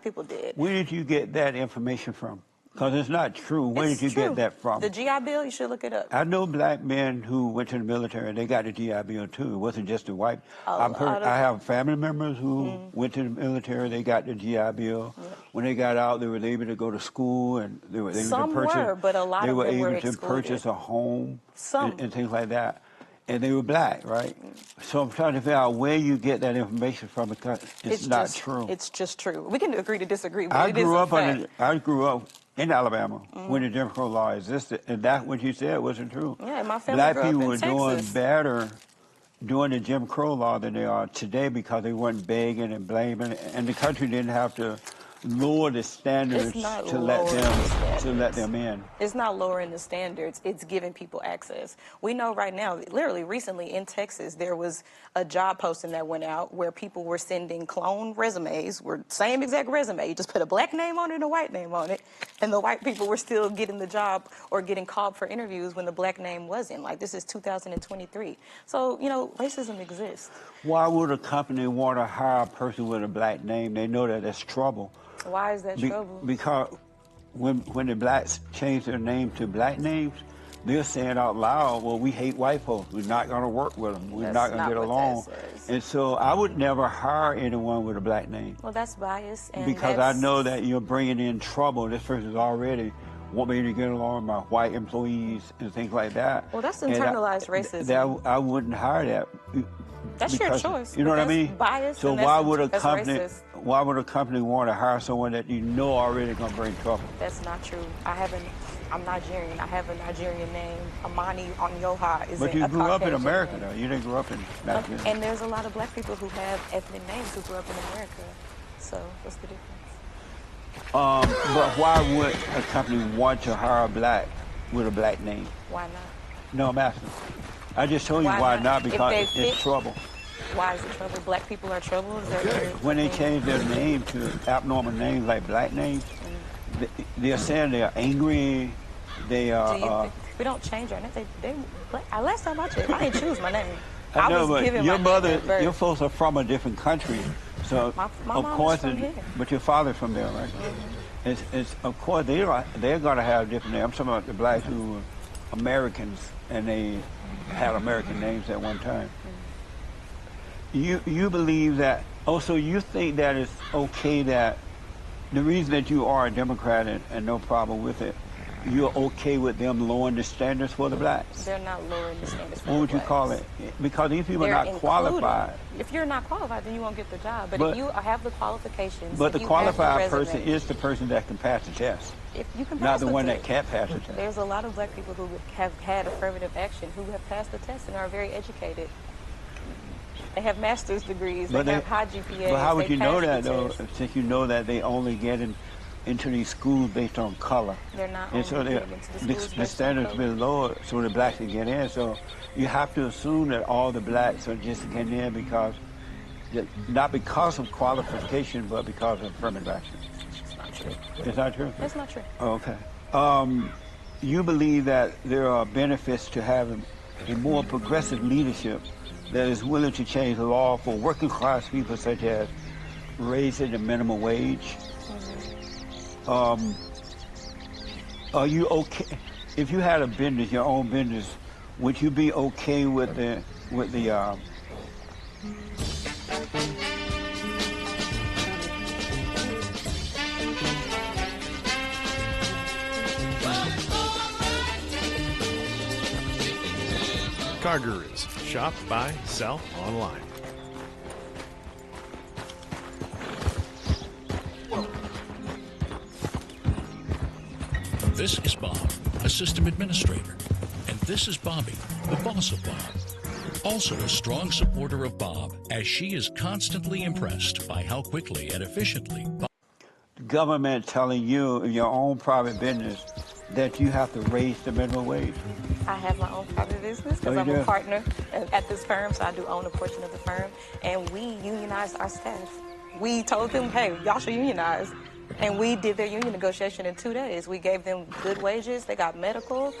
people did. Where did you get that information from? Because it's not true. Where did you get that from? The GI Bill, you should look it up. I know black men who went to the military, and they got the GI Bill too. It wasn't just the white. I have family members who went to the military, they got the GI Bill. Yeah. When they got out, they were able to go to school, and they were able to purchase. But a lot of them were excluded. They were able to purchase a home and things like that. And they were black, right? So I'm trying to figure out where you get that information from, because it's not true. It's just true. We can agree to disagree, but I grew up in Alabama when the Jim Crow law existed, and that what you said wasn't true. Yeah, my family black grew up people in were Texas. doing better during the Jim Crow law than they are today, because they weren't begging and blaming, and the country didn't have to lower the standards to let them in. It's not lowering the standards, it's giving people access. We know right now, literally recently in Texas, there was a job posting that went out where people were sending clone resumes, same exact resume, you just put a black name on it and a white name on it, and the white people were still getting the job or getting called for interviews when the black name wasn't. Like, this is 2023. So, you know, racism exists. Why would a company want to hire a person with a black name? They know that that's trouble. Why is that trouble? Because when the blacks change their name to black names, they're saying out loud, well, we hate white folks. We're not going to work with them. We're not going to get along. And so I would never hire anyone with a black name. Well, that's bias. And because I know that you're bringing in trouble. This person's already want me to get along with my white employees and things like that. Well, that's internalized racism. I wouldn't hire that. That's your choice. You know what I mean? Bias. So why would a company want to hire someone that you know already going to bring trouble? That's not true. I'm Nigerian. I have a Nigerian name. Amani Onyoha is. But you grew up in America, though. You didn't grow up in Nigeria. And there's a lot of black people who have ethnic names who grew up in America. So what's the difference? But why would a company want to hire a black with a black name? Why not? No, I'm asking. I just told you why not, because it's trouble. Why is it trouble? Black people are trouble? When they change their name to abnormal names like black names, they're saying they're angry. They are. We don't change our name. Last time I checked, I didn't choose my name. I know, but your mother, your folks are from a different country, so my of course, from here. But your father's from there, right? It's of course they're going to have different names. I'm talking about the blacks who were Americans and they had American names at one time. You believe that? Oh, so you think that it's okay that the reason that you are a Democrat and no problem with it, you're okay with them lowering the standards for the blacks? They're not lowering the standards for What would the you call it? Because these people are not qualified. If you're not qualified, then you won't get the job. But if you have the qualifications, but the qualified person is the person that can pass the test. If you can pass not the one that can't pass the test. There's a lot of black people who have had affirmative action who have passed the test and are very educated. They have master's degrees, they have high GPAs. But how would you know that, though, since you know that they only get into these schools based on color? They're not and so the standards have been lowered so the blacks can get in. So you have to assume that all the blacks are just getting in because, not because of qualification, but because of affirmative action. It's not true. It's not true? That's not true. Okay. You believe that there are benefits to having a more progressive leadership that is willing to change the law for working class people, such as raising the minimum wage. Are you okay if you had a business, your own business? Would you be okay with the Car Gurus. Shop, buy, sell online. This is Bob, a system administrator. And this is Bobby, the boss of Bob. Also a strong supporter of Bob, as she is constantly impressed by how quickly and efficiently Bob. The government telling you in your own private business that you have to raise the minimum wage? I have my own private business because I'm a partner at this firm, so I do own a portion of the firm. And we unionized our staff. We told them, hey, y'all should unionize. And we did their union negotiation in 2 days. We gave them good wages. They got medical.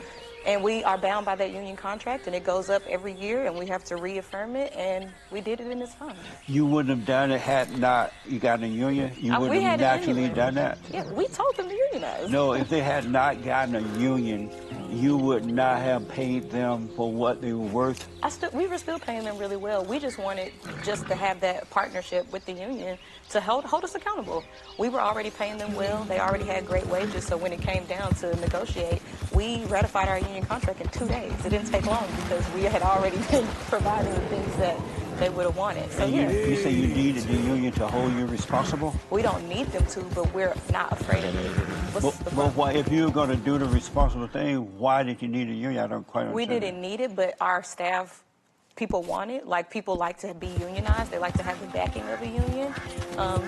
And we are bound by that union contract, and it goes up every year, and we have to reaffirm it, and we did it in this fund. You wouldn't have done it had not you got in a union? You We would have had a naturally union done that? Yeah, we told them to unionize. No, if they had not gotten a union, you would not have paid them for what they were worth. We were still paying them really well. We just wanted just to have that partnership with the union to hold us accountable. We were already paying them well. They already had great wages. So when it came down to negotiate, we ratified our union contract in 2 days. It didn't take long because we had already been providing the things that they would have wanted. So And yeah, you say you needed the union to hold you responsible? we don't need them to, but we're not afraid of it. What's the But problem? why, if you were going to do the responsible thing, why did you need a union? I don't quite We understand. didn't need it, but our staff, people want it. Like, people like to be unionized. They like to have the backing of a union.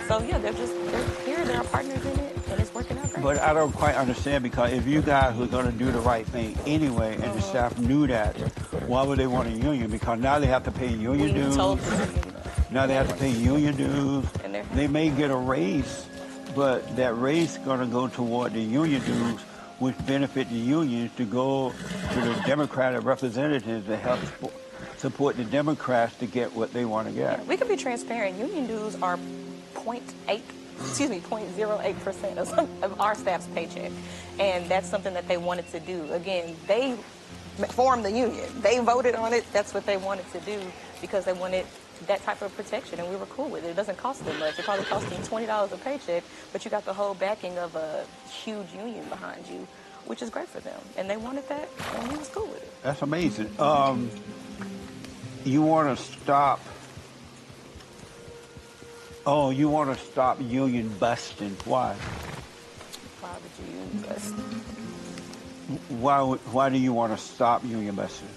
So yeah, they're here. They're our partners in it, and it's working out great. But I don't quite understand, because if you guys were going to do the right thing anyway, and the staff knew that, why would they want a union? Because now they have to pay union We dues. told them to unionize. Now they have to pay union dues. And they're- They may get a raise, but that raise is going to go toward the union dues, which benefit the unions to go to the Democratic representatives to help support the Democrats to get what they want to get. We can be transparent. Union dues are 0.08% of our staff's paycheck. And that's something that they wanted to do. Again, they formed the union. They voted on it. That's what they wanted to do because they wanted that type of protection, and we were cool with it. It doesn't cost them much. It probably costs them $20 a paycheck, but you got the whole backing of a huge union behind you, which is great for them. And they wanted that, and we was cool with it. That's amazing. You want to stop? Oh, you want to stop union busting? Why? Why would you use us? Why do you want to stop union busting?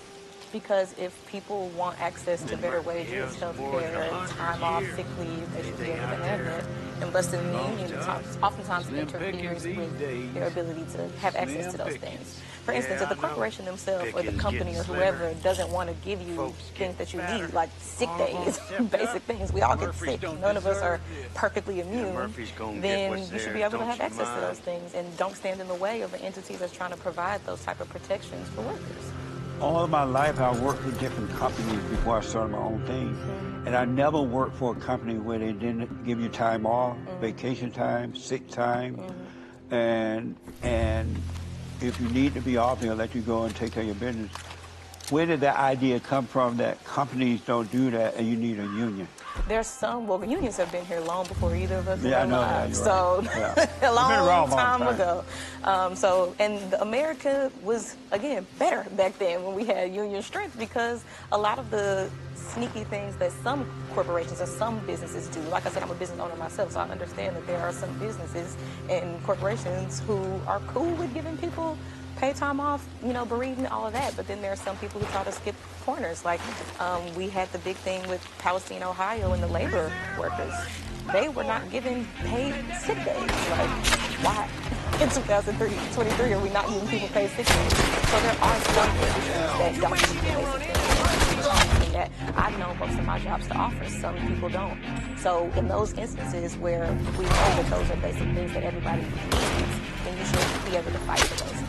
Because if people want access to better wages, health care, time off, sick leave, they should be able to have that. And busting in the union oftentimes interferes with their ability to have access to those things. For instance, if the corporation themselves or the company or whoever doesn't want to give you things that you need, like sick days, basic things, we all get sick. None of us are perfectly immune. Then you should be able to have access to those things and don't stand in the way of an entity that's trying to provide those type of protections for workers. All of my life, I worked for different companies before I started my own thing. And I never worked for a company where they didn't give you time off, vacation time, sick time. And if you need to be off, they'll let you go and take care of your business. Where did that idea come from that companies don't do that and you need a union? There's some, well, unions have been here long before either of us Yeah, I were know alive. that. So, Yeah. a long Been around a long time time. ago. And America was, again, better back then when we had union strength because a lot of the sneaky things that some corporations or some businesses do. Like I said, I'm a business owner myself, so I understand that there are some businesses and corporations who are cool with giving people pay time off, bereavement, all of that. But then there are some people who try to skip corners. Like we had the big thing with Palestine, Ohio, and the labor workers. They were not given paid sick days. Like, why? In 2023, are we not giving people paid sick days? So there are some positions that don't give you basic things. And that I've known most of my jobs to offer. Some people don't. So in those instances where we know that those are basic things that everybody needs, then you should be able to fight for those things.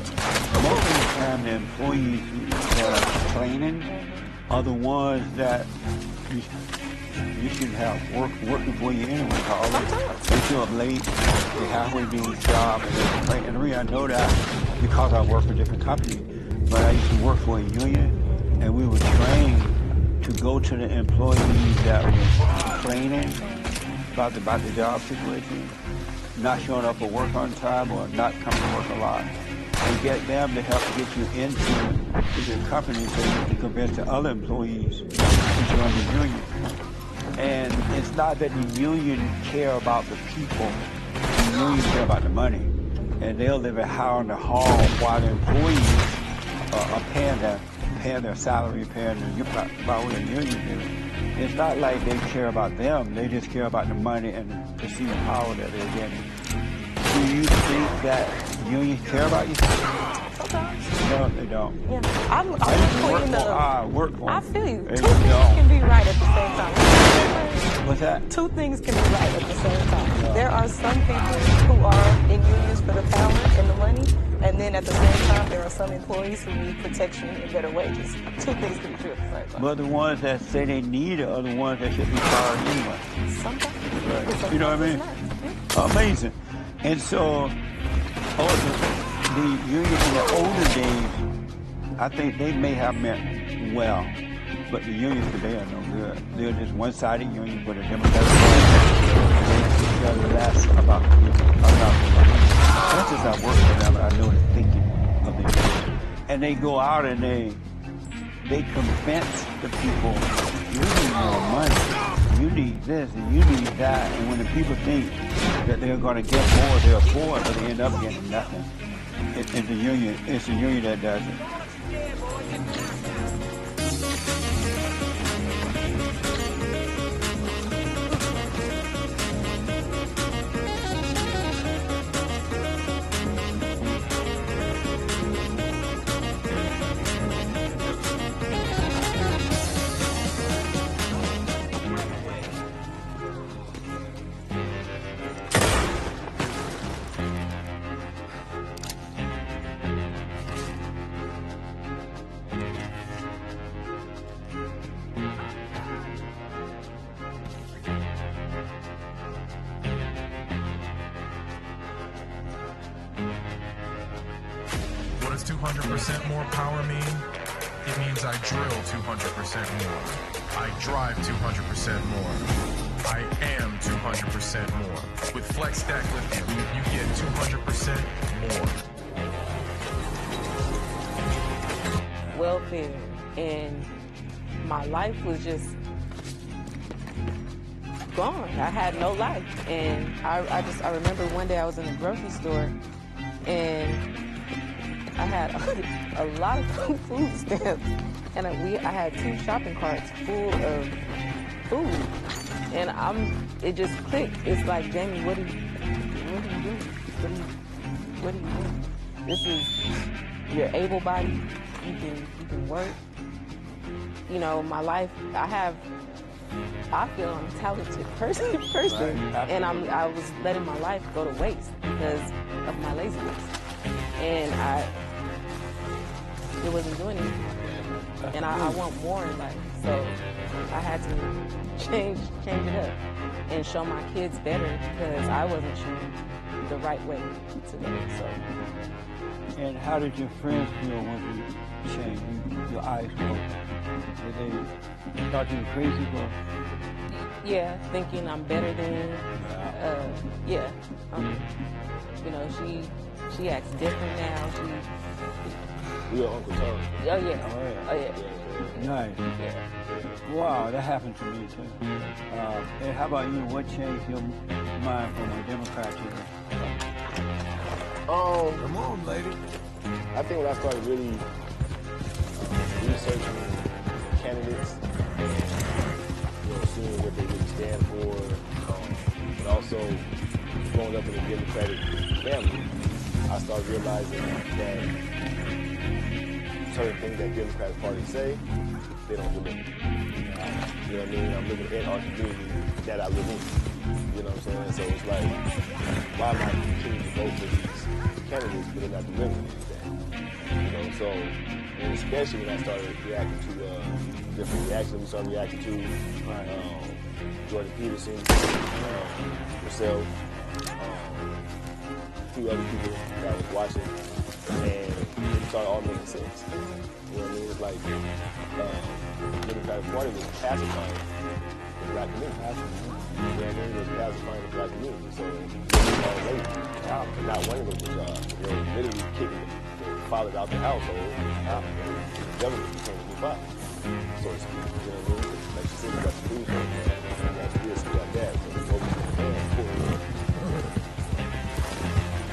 Most of the time, the employees that are complaining are the ones that you should have working for you anyway. Because they show up late, they halfway doing the job, and they complain. And the reason I know that because I work for different companies, but I used to work for a union, and we were trained to go to the employees that were complaining about the job situation, not showing up for work on time or not coming to work a lot, and get them to help get you into the company so you can convince the other employees to join the union. And it's not that the union care about the people, the union care about the money. And they'll live it high on the hall while the employees are paying their salary, paying about what the union do. It's not like they care about them, they just care about the money and the perceived power that they're getting. Do you think that unions care about you? Sometimes. No, they don't. Yeah, I'm I used to queen of. work for I feel you. They Two things don't. can be right at the same time. What's that? Two things can be right at the same time. There are some people who are in unions for the power and the money, and then at the same time, there are some employees who need protection and better wages. Two things can be true at the same time. But the ones that say they need it are the ones that should be fired anyway. Sometimes. Right. You know what I mean? Amazing. And so, the union in the older days, I think they may have meant well, but the unions today are no good. They're just one-sided union with a Democratic Party. They're less about that's just I work for them, and I know the thinking of the union. And they go out and they convince the people, you need more money, you need this, and you need that. And when the people think that they're going to get more, they're for it, but they end up getting nothing. It's the union that does it. What does 200% more power mean? It means I drill 200% more. I drive 200% more. I am 200% more. With Flex Stack Lithium, you get 200% more. Welfare, and my life was just gone. I had no life, and I remember one day I was in the grocery store, and I had a lot of food stamps, and I had 2 shopping carts full of food, and it just clicked. It's like, Jamie, what are you doing? What are you doing? This is, you're able-bodied. You can work. You know, my life, I feel I'm a talented person, right, and I was letting my life go to waste because of my laziness, and it wasn't doing anything, and I want more in life, so I had to change it up and show my kids better because I wasn't showing the right way to them. So. And how did your friends feel when you changed? Your eyes were open. Did they thought you were crazy, or? Yeah, thinking I'm better than. You know, she acts different now. You're Uncle Tom. Oh yeah. Oh yeah. Nice. Yeah. Wow, that happened to me too. And how about you? What changed your mind from a Democrat to Come on, lady. I think when I started really researching candidates, seeing what they really stand for, and also growing up in a Democratic family, I started realizing that certain things that Democratic Party say, they don't deliver. You know what I mean? I'm living in our community that I live in. You know what I'm saying? So it's like, why am I continuing to vote for these candidates but they're not delivering anything? You know, so, and especially when I started reacting to different reactions, we started reacting to Jordan Peterson, yourself, a few other people that I was watching, and it started all making sense. You know what I mean? It's like the Democratic Party was pacifying the black community. You know what I mean? It was pacifying the black community. So all late, not wanting to go to the job. You know, literally kicking the fathers out the household. The government became a new father. So to speak. You know what I mean? Like you said, you got the food stamps, you got this, you got that. So it's over to the man for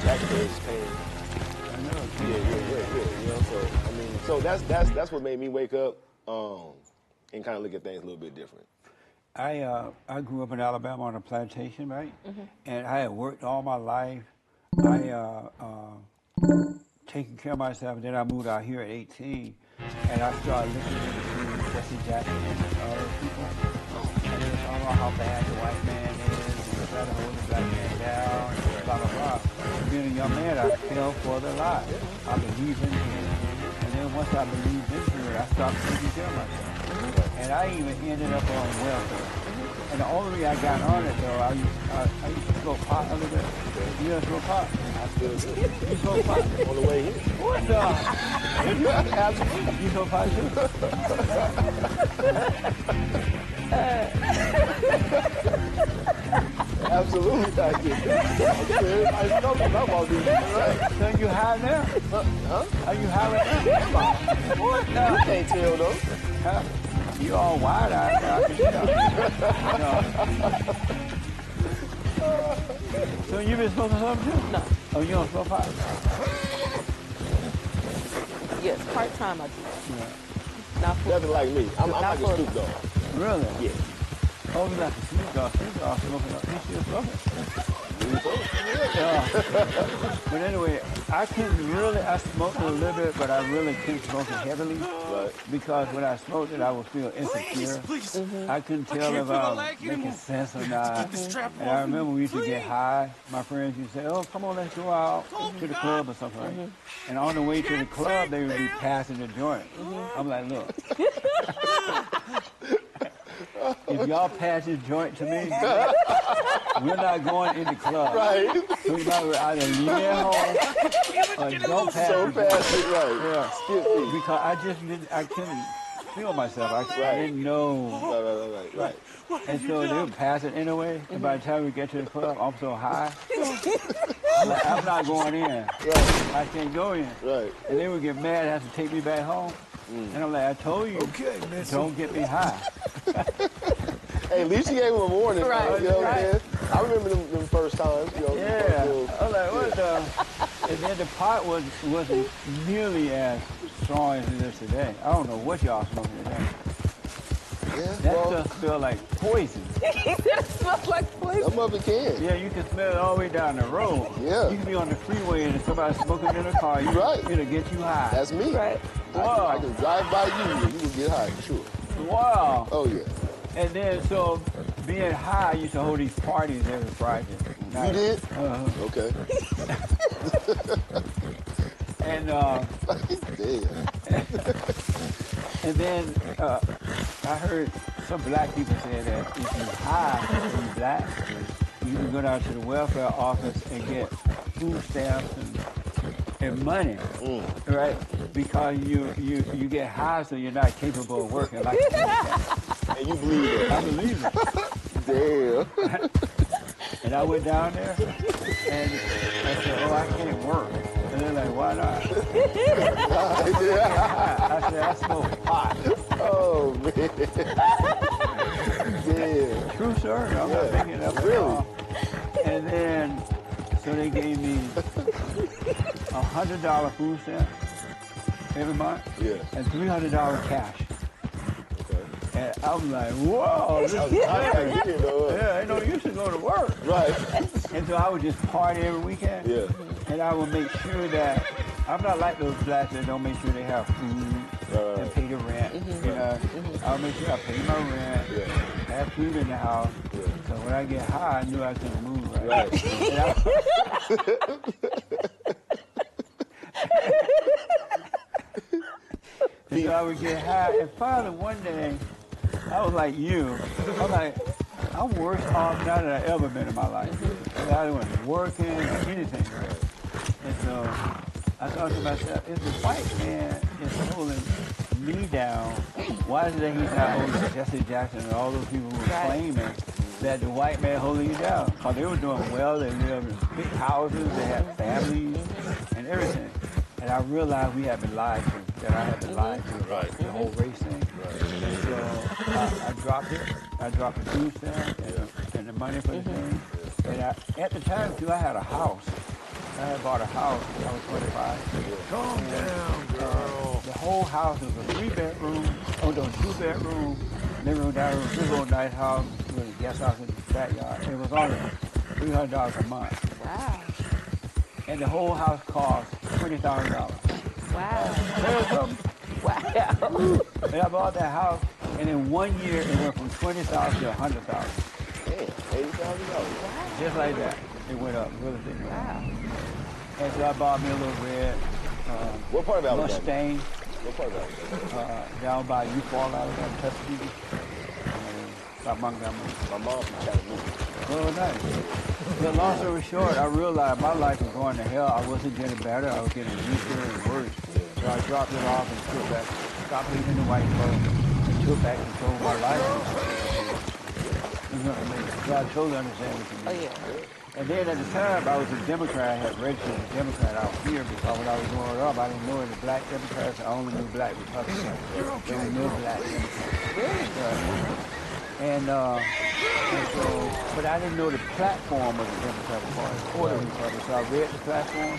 taxpayers paying. Yeah. You know, so I mean, so that's what made me wake up and kind of look at things a little bit different. I grew up in Alabama on a plantation, right? Mm-hmm. And I had worked all my life. I taking care of myself, and then I moved out here at 18, and I started listening to Jesse Jackson and other people. And it was all about how bad the white man is, and try to hold the black man down, and blah, blah, blah. Being a young man, I fell for the lie. I believed into it. And then once I believed into it, I stopped taking care of myself. And I even ended up on welfare. And the only way I got on it, though, I used to smoke pot a little bit. You know, smoke pot? I still do. You smoke pot? On the way here. What the? Absolutely. You smoke pot, too? Absolutely, I did. Everybody's talking about these things, right? So you high now? Huh? Are you high right now? What the? You can't tell, though. Huh? You all wide-eyed now. So you been smoking something too? No. Oh, you don't smoke pot? Yes, part-time I do. Yeah. Not full. Nothing like me. I'm Not like a full. Snoop Dogg. Really? Yeah. Oh, you like a Snoop Dogg. Snoop Dogg smoking up. He's still smoking. But anyway, I smoked a little bit, but I really couldn't smoke it heavily. Right. Because when I smoked it, I would feel insecure. I couldn't tell if I was making sense or not. And I remember we used to get high. My friends used to say, oh, come on, let's go out to the club or something. Right? And on the way to the club, they would be passing the joint. I'm like, look. If y'all pass this joint to me, we're not going in the club. Right. So we might either leave it at home or don't pass So it. fast, it right. Yeah. Skip me. Because I couldn't feel myself. I didn't know. Right. And so they would pass it anyway. And by the time we get to the club, I'm so high. I'm not going in. Right. I can't go in. Right. And they would get mad and have to take me back home. And I'm like, I told you, don't get me high. Hey, at least you gave him a warning. Right, You know what I'm saying? I remember them first times. You know, Yeah. little- I was like, what the? And then the pot wasn't nearly as strong as it is today. I don't know what y'all smoking today. Yeah, That well, stuff smells like poison. He said it smells like poison. some of it can. Yeah, you can smell it all the way down the road. Yeah. You can be on the freeway and somebody smoking in a car. You're right. It'll get you high. That's me. Right. I can drive by you and you will get high, for sure. Wow. Oh, yeah. And then, so being high, I used to hold these parties every Friday night. You did? Uh-huh. Okay. And Damn. and then I heard some black people say that if you're high and you're black, you can go down to the welfare office and get food stamps and money, right? Because you get high, so you're not capable of working. Like And you believe that? I believe it. Damn. And I went down there and I said, oh, I can't work. And they're like, why not? I said, I smoke pot. Oh, man. Damn. True story. I'm not making it up at all. And then, so they gave me $100 food stamp every month Yeah. and $300 cash. Okay. And I'm like, whoa, this is I great. didn't know. Yeah, ain't no use to go to work. Right. And so I would just party every weekend. Yeah. And I would make sure that, I'm not like those blacks that don't make sure they have food and pay the rent. You know, I'll make sure I pay my rent, have food in the house. So when I get high, I knew I couldn't move right. Right. And I- And so I would get high, and finally one day, I was like you. I'm like, I'm worse off now than I ever been in my life. And I wasn't working or anything. And so I thought to myself, if the white man is holding me down, why is it that he's not holding Jesse Jackson and all those people who were claiming that the white man holding you down? Because they were doing well, they lived in big houses, they had families and everything. And I realized we had been lied to, that I had been lied to about the whole race thing. And so I dropped it. I dropped the food stamp and the money for the thing. And at the time, too, I had a house. I had bought a house when I was 25. Calm down, girl. The whole house was a 2-bedroom, 2-bedroom, living room, dining room, big old nice house with a guest house in the backyard. It was only $300 a month. Wow. And the whole house cost $20,000. Wow. There's something. Wow. And I bought that house And in 1 year, it went from 20,000 to 100,000. Damn, $80,000. Just like that. It went up. Real estate went up. Wow. And so I bought me a little red What part of Alabama? Mustang What part of Alabama? down by Eufaula, Alabama, Tuskegee, by Montgomery. My mom's from Chattanooga. Oh, nice. But long story short, I realized my life was going to hell. I wasn't getting better. I was getting weaker and worse. So I dropped it off and took back, stopped eating the white folks, and took back control of my life. So I totally understand what you mean. Oh, yeah. And then at the time, I was a Democrat. I had registered as a Democrat out here because when I was growing up, I didn't know any black Democrats. I only knew black Republicans. There were no black Democrats. And so, but I didn't know the platform of the Democratic Party or the Republican. So I read the platform,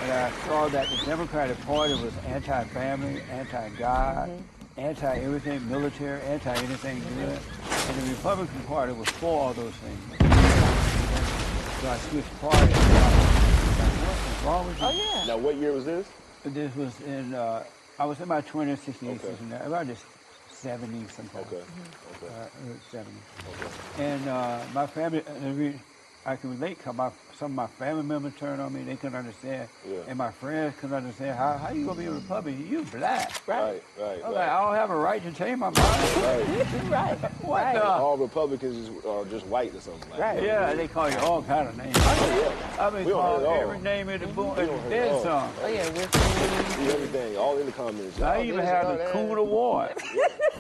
and I saw that the Democratic Party was anti-family, anti-God, anti-everything military, anti-anything good. And the Republican Party was for all those things. So I switched parties. What's wrong with you? Oh, yeah. Now, what year was this? This was in, I was in my 20s, 68, Okay. 69, about just 70 sometime. Okay. Okay. 70. Okay. And my family, I can relate because some of my family members turned on me. They couldn't understand. Yeah. And my friends couldn't understand. How you going to be a Republican? You black. Right. I was like, I don't have a right to change my mind. Right. Right. What Right. the? All Republicans are just white or something like that. Yeah, they call you all kind of names. Yeah. I've been We don't called hurt it all. every name in the book. We don't hurt it Then all. some. Oh, yeah. We're from See everything, all in the comments. I Y'all even this, have y'all the that. Coon Award.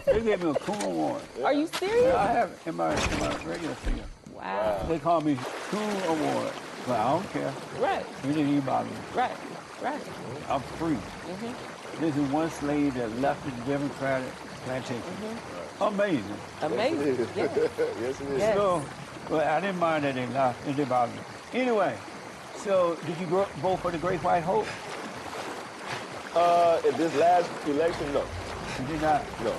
They gave me a Coon Award. Are you serious? Yeah, I have it in my regular field. Wow. They call me Coon Award. But I don't care. Right. It didn't even bother me. Right. Right. I'm free. This is one slave that left the Democratic plantation. Amazing. Amazing. Yes, it is. Yeah. Yes, it is. Yes. So, well, I didn't mind that they left. It didn't bother me. Anyway, so did you vote for the Great White Hope? At this last election, no. You did not? No.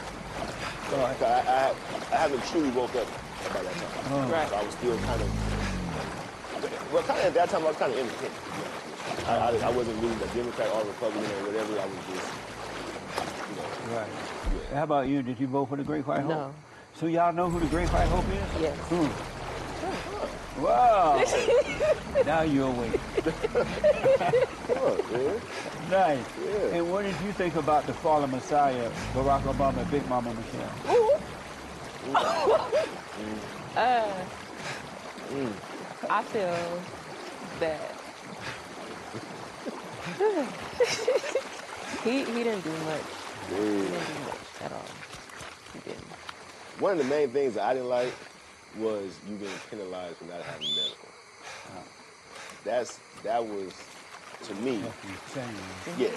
All right. I haven't truly woke up by that time. Right. So I was still kind of, well, kind of at that time, I was kind of independent. I wasn't really a Democrat or Republican or whatever. I was just, you know. Right. How about you? Did you vote for the Great White Hope? No. So y'all know who the Great White Hope is? Yes. Who? Wow. Now you're awake. Look, man. Nice. Yeah. And what did you think about the fallen Messiah, Barack Obama and Big Mama Michelle? I feel that he didn't do much. He didn't do much at all. He didn't. One of the main things that I didn't like was you getting penalized for not having medical. That was, to me, That's insane. yeah.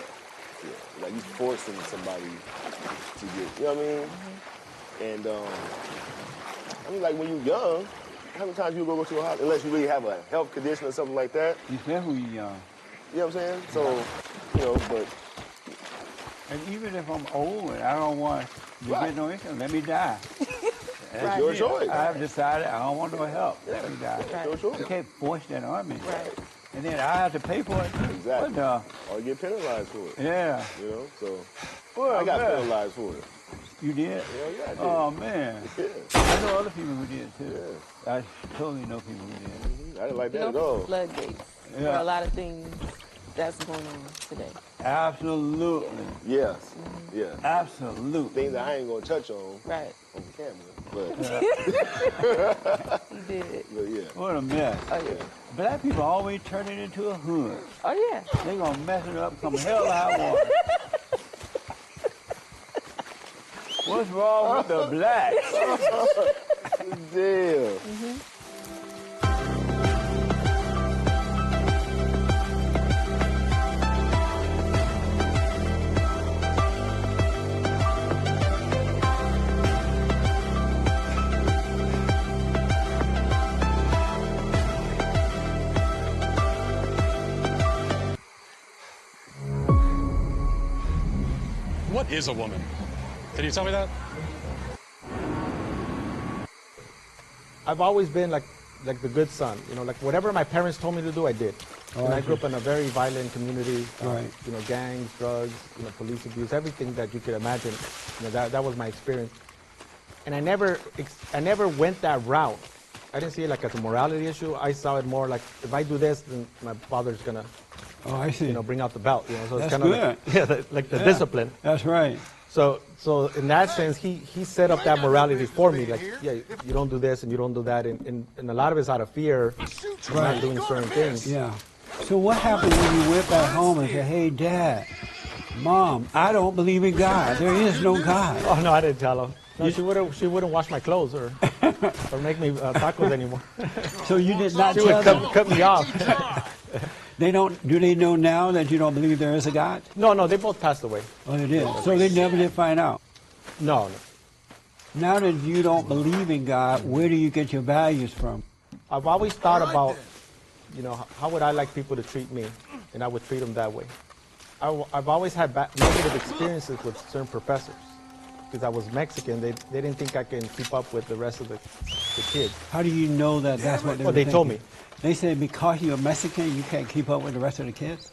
Like you forcing somebody to get, you know what I mean? And I mean, like when you're young, how many times you go to a hospital, unless you really have a health condition or something like that? You said who you young. You know what I'm saying? So, you know, but And even if I'm old and I don't want to Right. get no income, let me die. That's your it. choice. I have decided I don't want no help. Let me die. your choice. You can't force that on me. Right. And then I have to pay for it. Exactly. What the? or you get penalized for it. Yeah. You know, so Well, I got man. penalized for it. You did? Yeah, I did. Oh, man. Yeah. I know other people who did, too. I totally know people who did. I didn't like You that know, at all. floodgates for Yeah. a lot of things that's going on today. Absolutely. Yes. Yeah. Absolutely. Things that I ain't gonna touch on Right. camera. But, He did. but yeah. What a mess. Oh, yeah. Black people always turn it into a hood. Oh, yeah. They gonna mess it up come hell or high water. What's wrong with the blacks? Damn. What is a woman? Can you tell me that? I've always been like the good son, you know, like whatever my parents told me to do, I did. And I grew up in a very violent community, Right. you know, gangs, drugs, you know, police abuse, everything that you could imagine. You know, that was my experience. And I never went that route. I didn't see it like as a morality issue. I saw it more like, if I do this, then my father's gonna, I see. bring out the belt. So it's That's kind of good. like the discipline. That's right. So in that sense, he set up that morality for me. Like, you don't do this and you don't do that, and a lot of it's out of fear of not doing certain things. Yeah. So what happened when you went back home and said, "Hey, Dad, Mom, I don't believe in God. There is no God." Oh no, I didn't tell her. No, she wouldn't wash my clothes or make me tacos anymore. So you did not She tell would them? cut me off. They don't. Do they know now that you don't believe there is a God? No, they both passed away. Oh, they did. So they never did find out. No. Now that you don't believe in God, where do you get your values from? I've always thought about, how would I like people to treat me, and I would treat them that way. I've always had negative experiences with certain professors. Because I was Mexican, they didn't think I can keep up with the rest of the kids. How do you know that that's what they were Well, they told thinking? me. They said because you're Mexican, you can't keep up with the rest of the kids?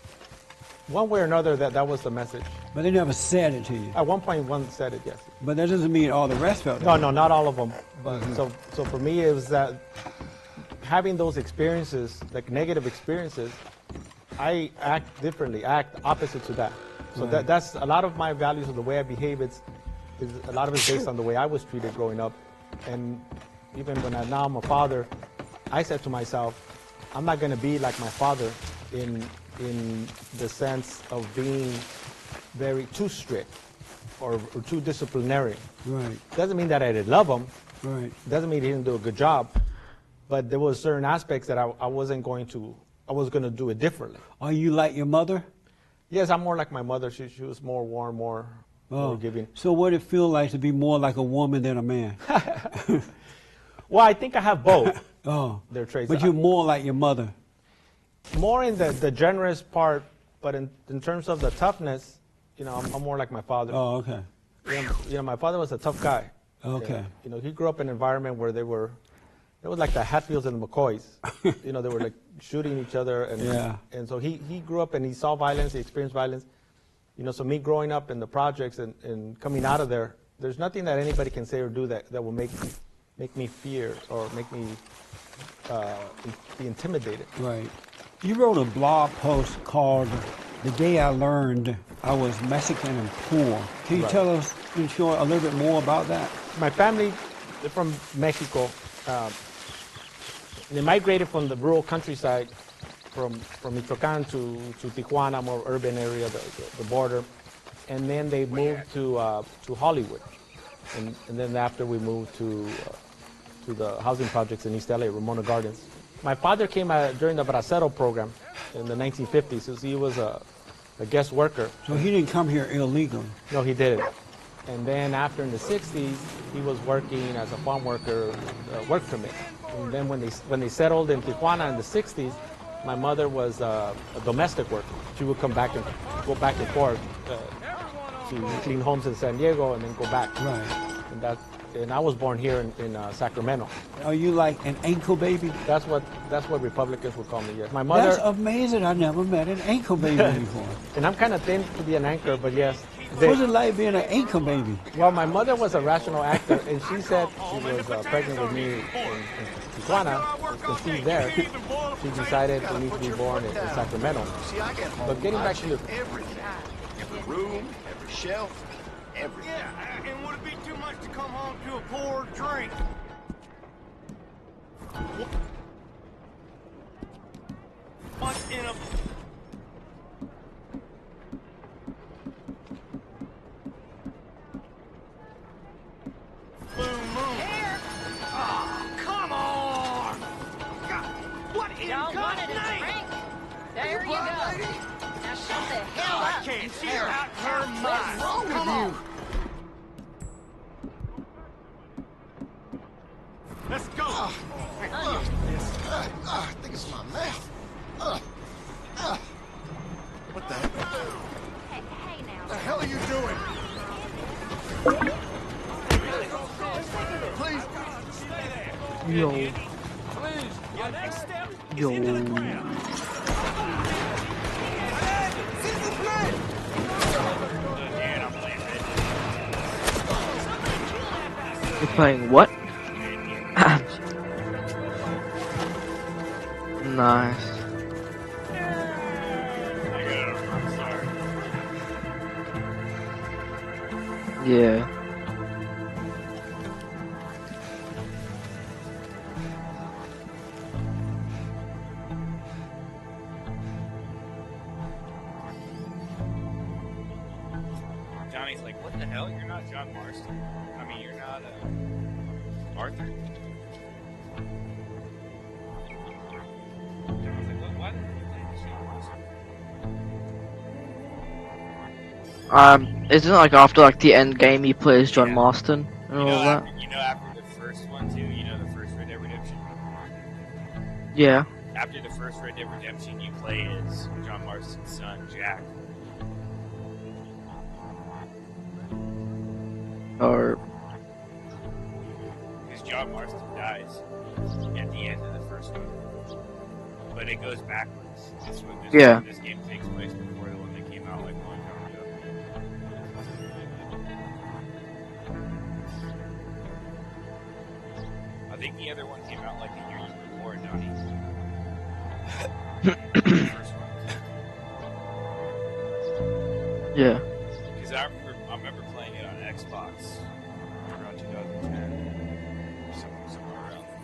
One way or another, that was the message. But they never said it to you. At one point, one said it, yes. But that doesn't mean all the rest felt it. No, not all of them. But so for me, it was that having those experiences, like negative experiences, I act differently, act opposite to that. So Right. that's a lot of my values of the way I behave. Is a lot of it's based on the way I was treated growing up, and even when now I'm a father, I said to myself, I'm not going to be like my father in the sense of being too strict or too disciplinary. Right, Doesn't mean that I didn't love him. right. Doesn't mean he didn't do a good job, but there was certain aspects that I was going to do it differently. Are you like your mother? Yes, I'm more like my mother. She was more warm, more giving. So what it feel like to be more like a woman than a man? Well, I think I have both. Oh, Their traits. but you're more like your mother. More in the generous part, but in terms of the toughness, I'm more like my father. Oh, okay. My father was a tough guy. Okay. He grew up in an environment where it was like the Hatfields and the McCoys. They were like shooting each other, and so he grew up and he saw violence, he experienced violence. So me growing up in the projects and coming out of there's nothing that anybody can say or do that will make me fear or make me be intimidated. Right. You wrote a blog post called "The Day I Learned I Was Mexican and Poor." Can you Right. tell us, in short, a little bit more about that? My family, they're from Mexico. They migrated from the rural countryside, from Michoacan to Tijuana, more urban area, the border, and then they moved to Hollywood, and then after we moved to the housing projects in East LA, Ramona Gardens. My father came during the Bracero program in the 1950s. So he was a guest worker. So he didn't come here illegally. No, he didn't. And then after in the 60s, he was working as a farm worker, work permit. And then when they settled in Tijuana in the 60s, my mother was a domestic worker. She would go back and forth to clean homes in San Diego and then go back. Right. And I was born here in Sacramento. Are you like an ankle baby? That's what Republicans would call me. Yes, my mother. That's amazing. I never met an ankle baby before. And I'm kind of thin to be an anchor, but yes. What's it like being an ankle baby? Well, my mother was a rational actor, and she said she was pregnant with me in Tijuana, conceived there. She decided for me to be born in Sacramento. But getting back to the everything. Every room, every shelf, everything. Yeah, and would it be too much to come home to a poor drink? What in a... Blue moon. Here! Oh, come on! God, what in God's name? There you go. Now shut the hell I up. can't see her out her mind. wrong with Come on. Let's go. I think it's my mouth. What the hell? Hey now. The hell are you doing? Please. Yo. Please. Your next step is into the ground. Playing what? Nice. Yeah. Johnny's like, what the hell? You're not John Marston. I mean, you're not Arthur. John's like, what? Why did you play John Marston? Isn't it like after like the end game he plays John Marston and all that? After the first one too, the first Red Dead Redemption? Yeah. After the first Red Dead Redemption, you play as John Marston's son, Jack. Or... Because John Marston dies at the end of the first one. But it goes backwards. This game takes place before the one that came out like long time ago. I think the other one came out like the year you were born, Donnie. The first one. Yeah. Because I remember playing it on Xbox around 2010, somewhere around there.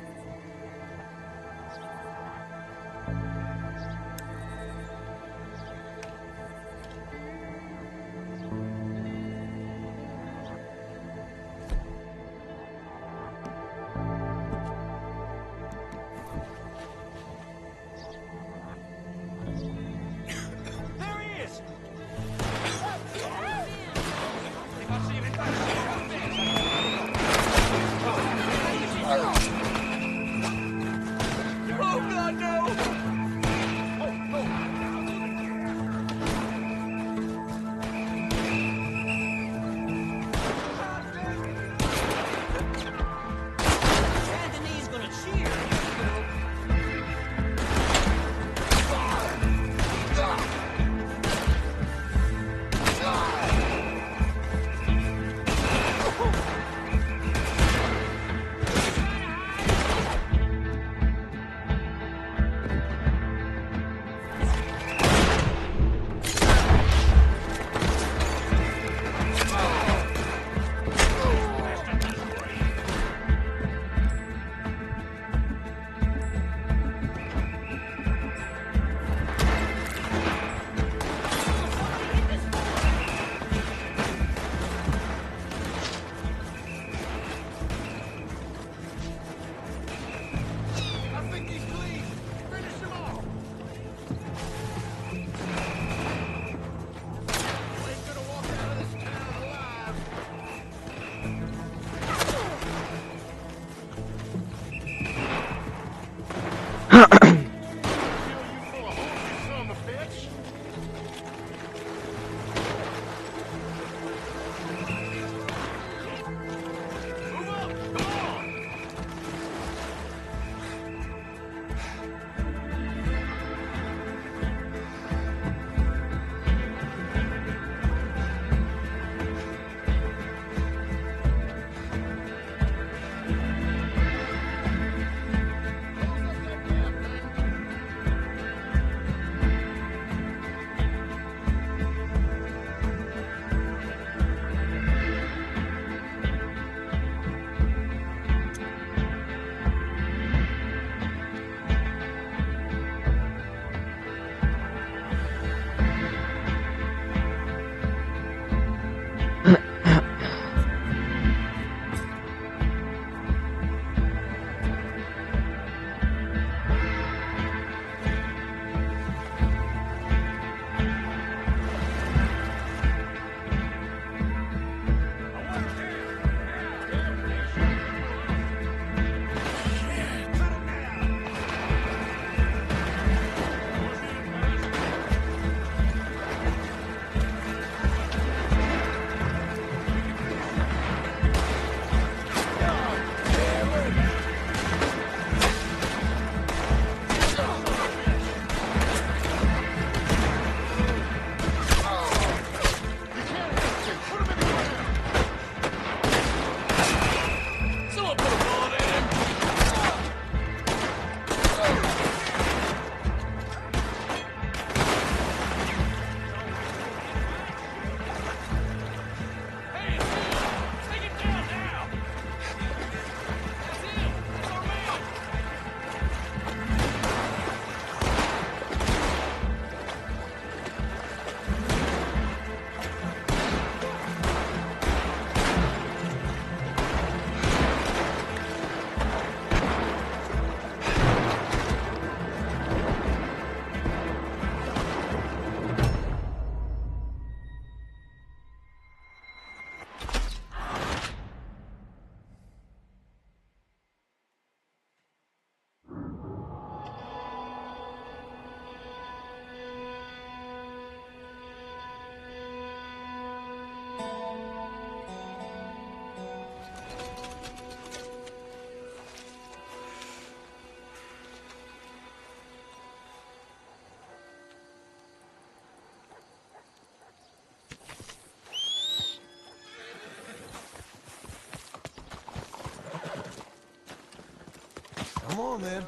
There he is! on, man.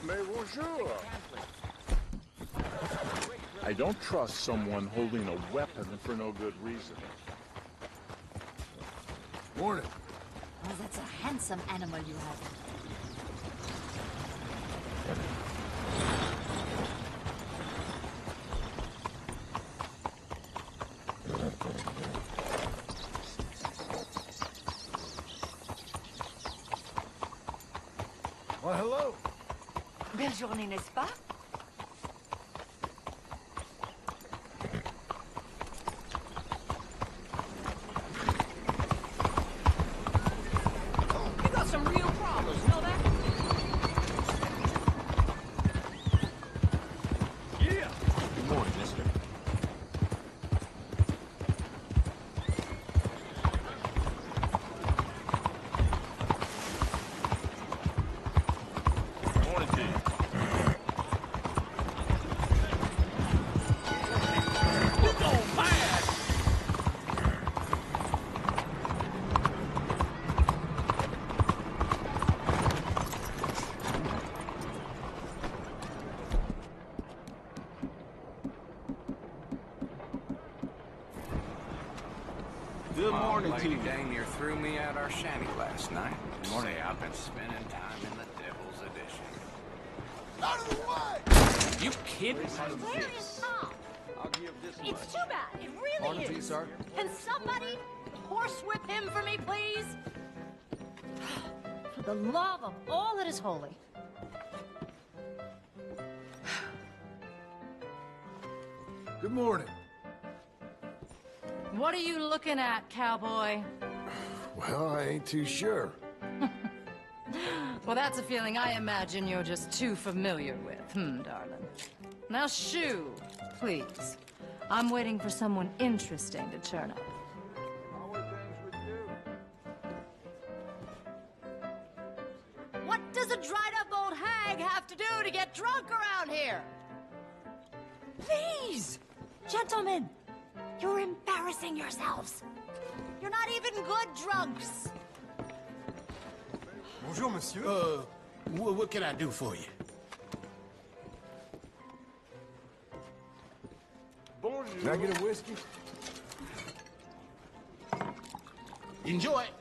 Bonjour. I don't trust someone holding a weapon for no good reason. Morning. Oh, that's a handsome animal you have. Well, hello. Belle journée, n'est-ce pas? You got some real problems, know that? Yeah. Good morning, mister. Morning to you. You go mad! Good morning to you. Dang near threw me out our shanty last night. Say I've been spending time in the Devil's Edition. Out of the way! You kidding me? Where is Tom? I'll give this It's too bad. It really Pardon me, is. sir? Can somebody horsewhip him for me, please? For the love of all that is holy. Good morning. What are you looking at, cowboy? Well, I ain't too sure. Well, that's a feeling I imagine you're just too familiar with, darling. Now, shoo, please. I'm waiting for someone interesting to turn up. What does a dried-up old hag have to do to get drunk around here? Please! Gentlemen, you're embarrassing yourselves. You're not even good drunks. Bonjour, monsieur. What can I do for you? Bonjour. Can I get a whiskey? Enjoy it.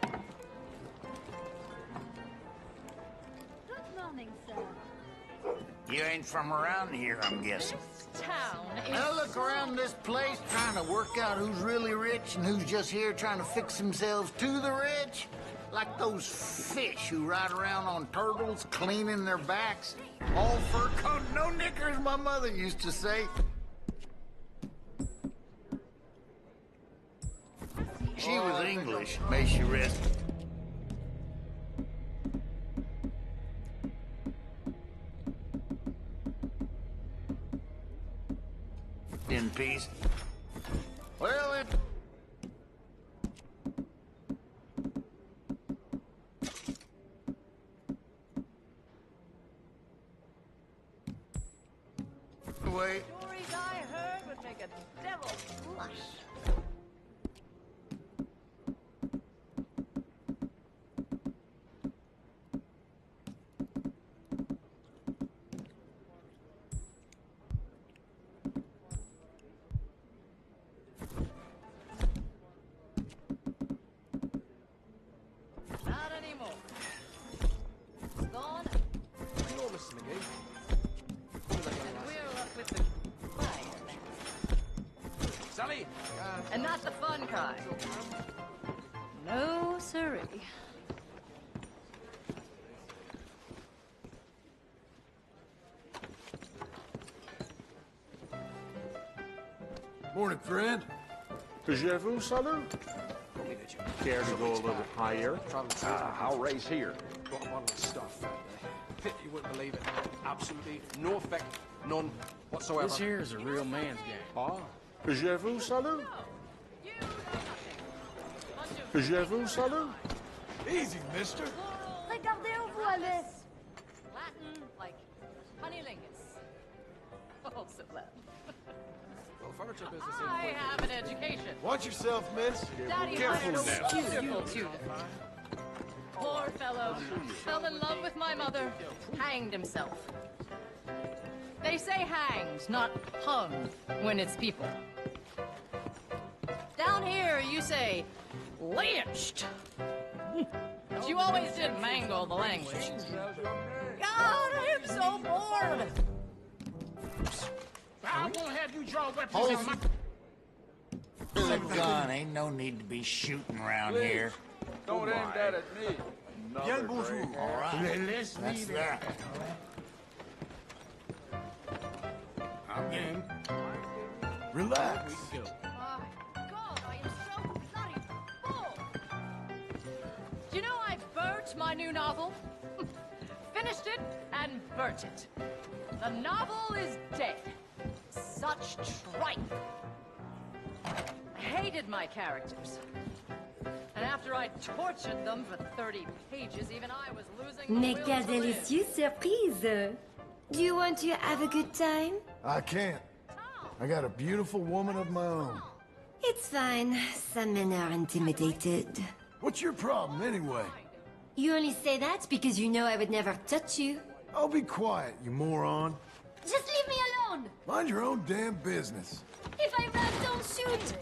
Good morning, sir. You ain't from around here, I'm guessing. This town is I look around this place trying to work out who's really rich and who's just here trying to fix themselves to the rich. Like those fish who ride around on turtles cleaning their backs. All fur coat, no knickers, my mother used to say. She was English, may she rest in peace. Well, it... Wait. stories I heard would make a devil blush. Not anymore. It's gone. Hello, Mr. McGee. And we're up with the fire now. Sully, And not the fun kind. No, sirree. Morning, friend. Je vous salue. meet you. Care to go a little higher? I'll raise here. Got a bottle of stuff. You wouldn't believe it. Absolutely no effect, none whatsoever. This here is a real man's game. Ah, que je vous salue. Que je vous salue. Easy, mister. Regardez où vous allez. Latin, like honeylingus. Oh, so Latin. Well, furniture business I have an education. Watch yourself, miss. Daddy hired a wonderful tutor. Poor fellow fell in love with my mother, hanged himself. They say hanged, not hung, when it's people. Down here, you say lynched. But you always did mangle the language. God, I am so bored. I won't have you draw weapons Hold on my... the gun. Ain't no need to be shooting around here. Don't aim that at me. Bien bonjour. All right. Let's That's leave that. I'm in. Relax. God, I am so bloody full. Do you know I burnt my new novel? Finished it and burnt it. The novel is dead. Such tripe. I hated my characters. And after I tortured them for 30 pages, even I was losing the Mais will quelle to live. délicieuse surprise! Do you want to have a good time? I can't. I got a beautiful woman of my own. It's fine. Some men are intimidated. What's your problem, anyway? You only say that because you know I would never touch you. Oh, be quiet, you moron. Just leave me alone! Mind your own damn business. If I run, don't shoot!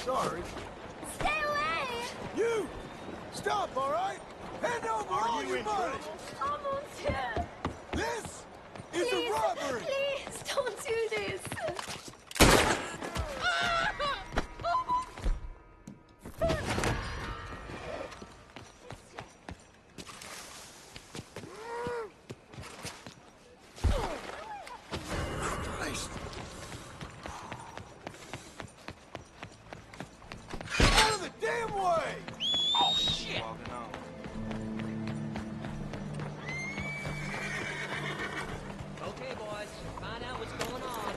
Sorry. Stay away! You! Stop, all right? Hand over all your money! Oh, mon Dieu! This is Please, a robbery! please, don't do this! Christ. Out of the damn way! Oh, shit! Okay, boys, find out what's going on.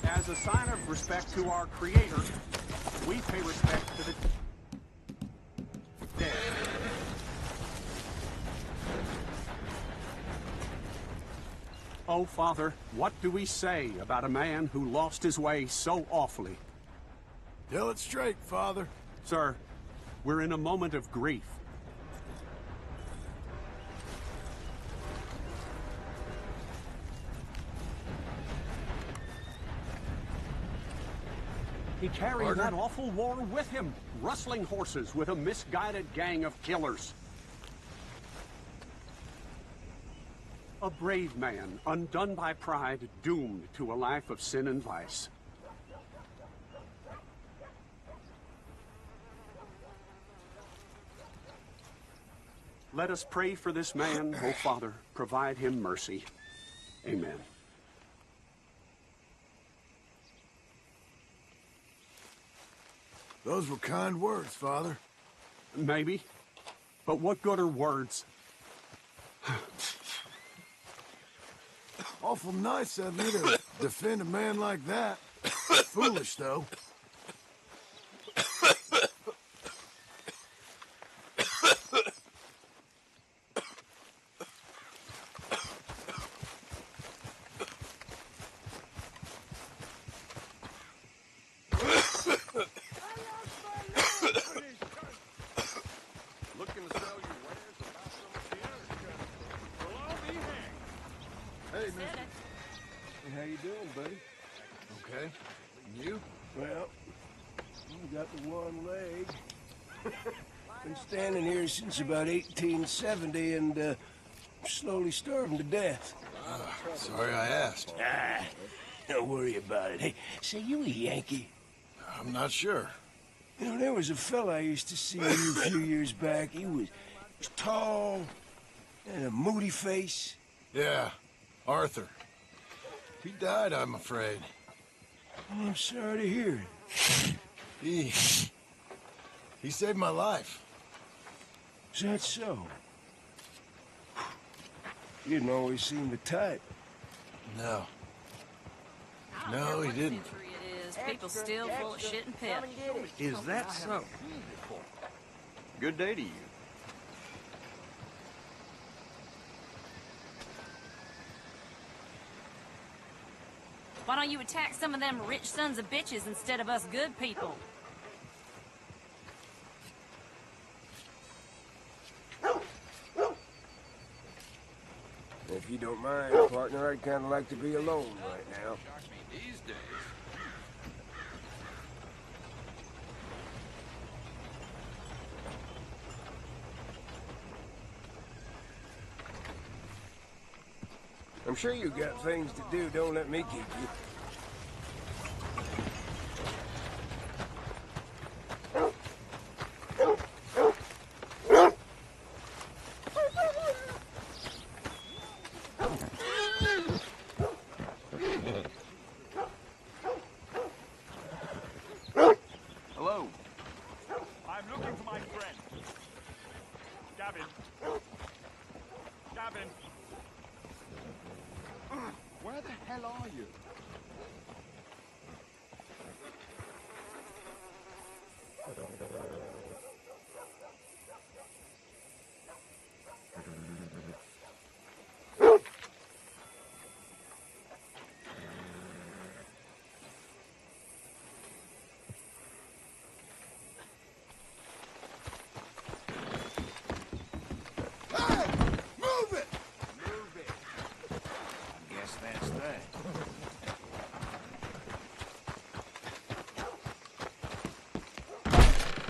As a sign of respect to our Creator, we pay respect to the dead. Oh, Father, what do we say about a man who lost his way so awfully? Tell it straight, Father. Sir, we're in a moment of grief. He carried that awful war with him, rustling horses with a misguided gang of killers. A brave man, undone by pride, doomed to a life of sin and vice. Let us pray for this man, O Father, provide him mercy. Amen. Those were kind words, Father. Maybe. But what good are words? Awful nice of you to defend a man like that. Foolish, though. Since about 1870 and slowly starving to death. Sorry I asked. Don't worry about it. Hey, say, you a Yankee? I'm not sure. You know, there was a fella I used to see a few years back. He was tall and a moody face. Yeah, Arthur. He died, I'm afraid. Oh, I'm sorry to hear it. He saved my life. Is that so? You didn't always seem the type. No. No, he didn't. It is. People still full of shit and pep. Is that so? Good day to you. Why don't you attack some of them rich sons of bitches instead of us good people? If you don't mind, partner, I'd kind of like to be alone right now. These days. I'm sure you got things to do. Don't let me keep you. Hello. I'm looking for my friend. Gavin. Gavin. Where the hell are you?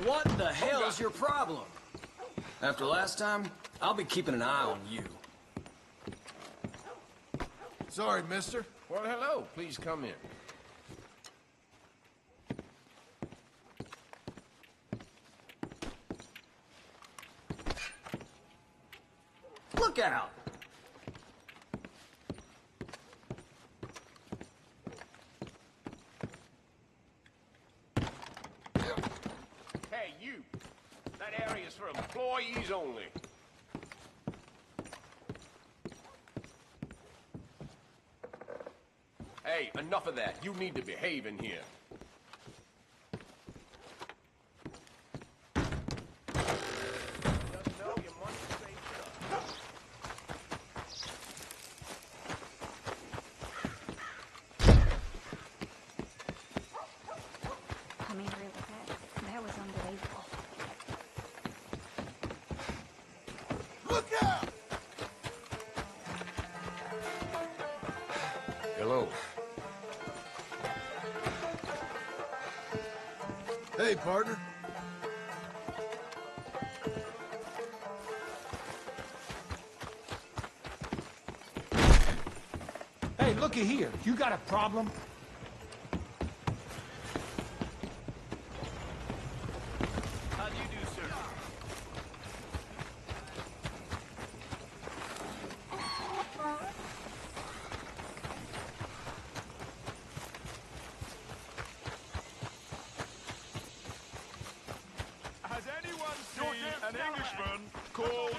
What the hell is your problem? After last time, I'll be keeping an eye on you. Sorry, mister. Well, hello. Please come in. Look out! Hey, you! That area's for employees only. Hey, enough of that. You need to behave in here. I mean, really, that was unbelievable. Look out! Hello. Hey, partner. Hey, looky here. You got a problem? How do you do, sir? Has anyone seen an Englishman called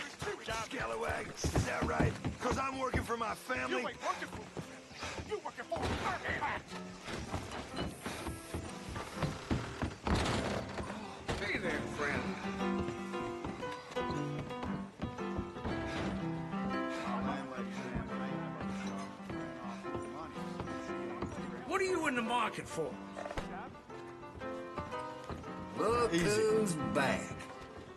Scalawag, is that right? Because I'm working for my family. You ain't working for... You working for... Hey there, friend. What are you in the market for? Look who's back.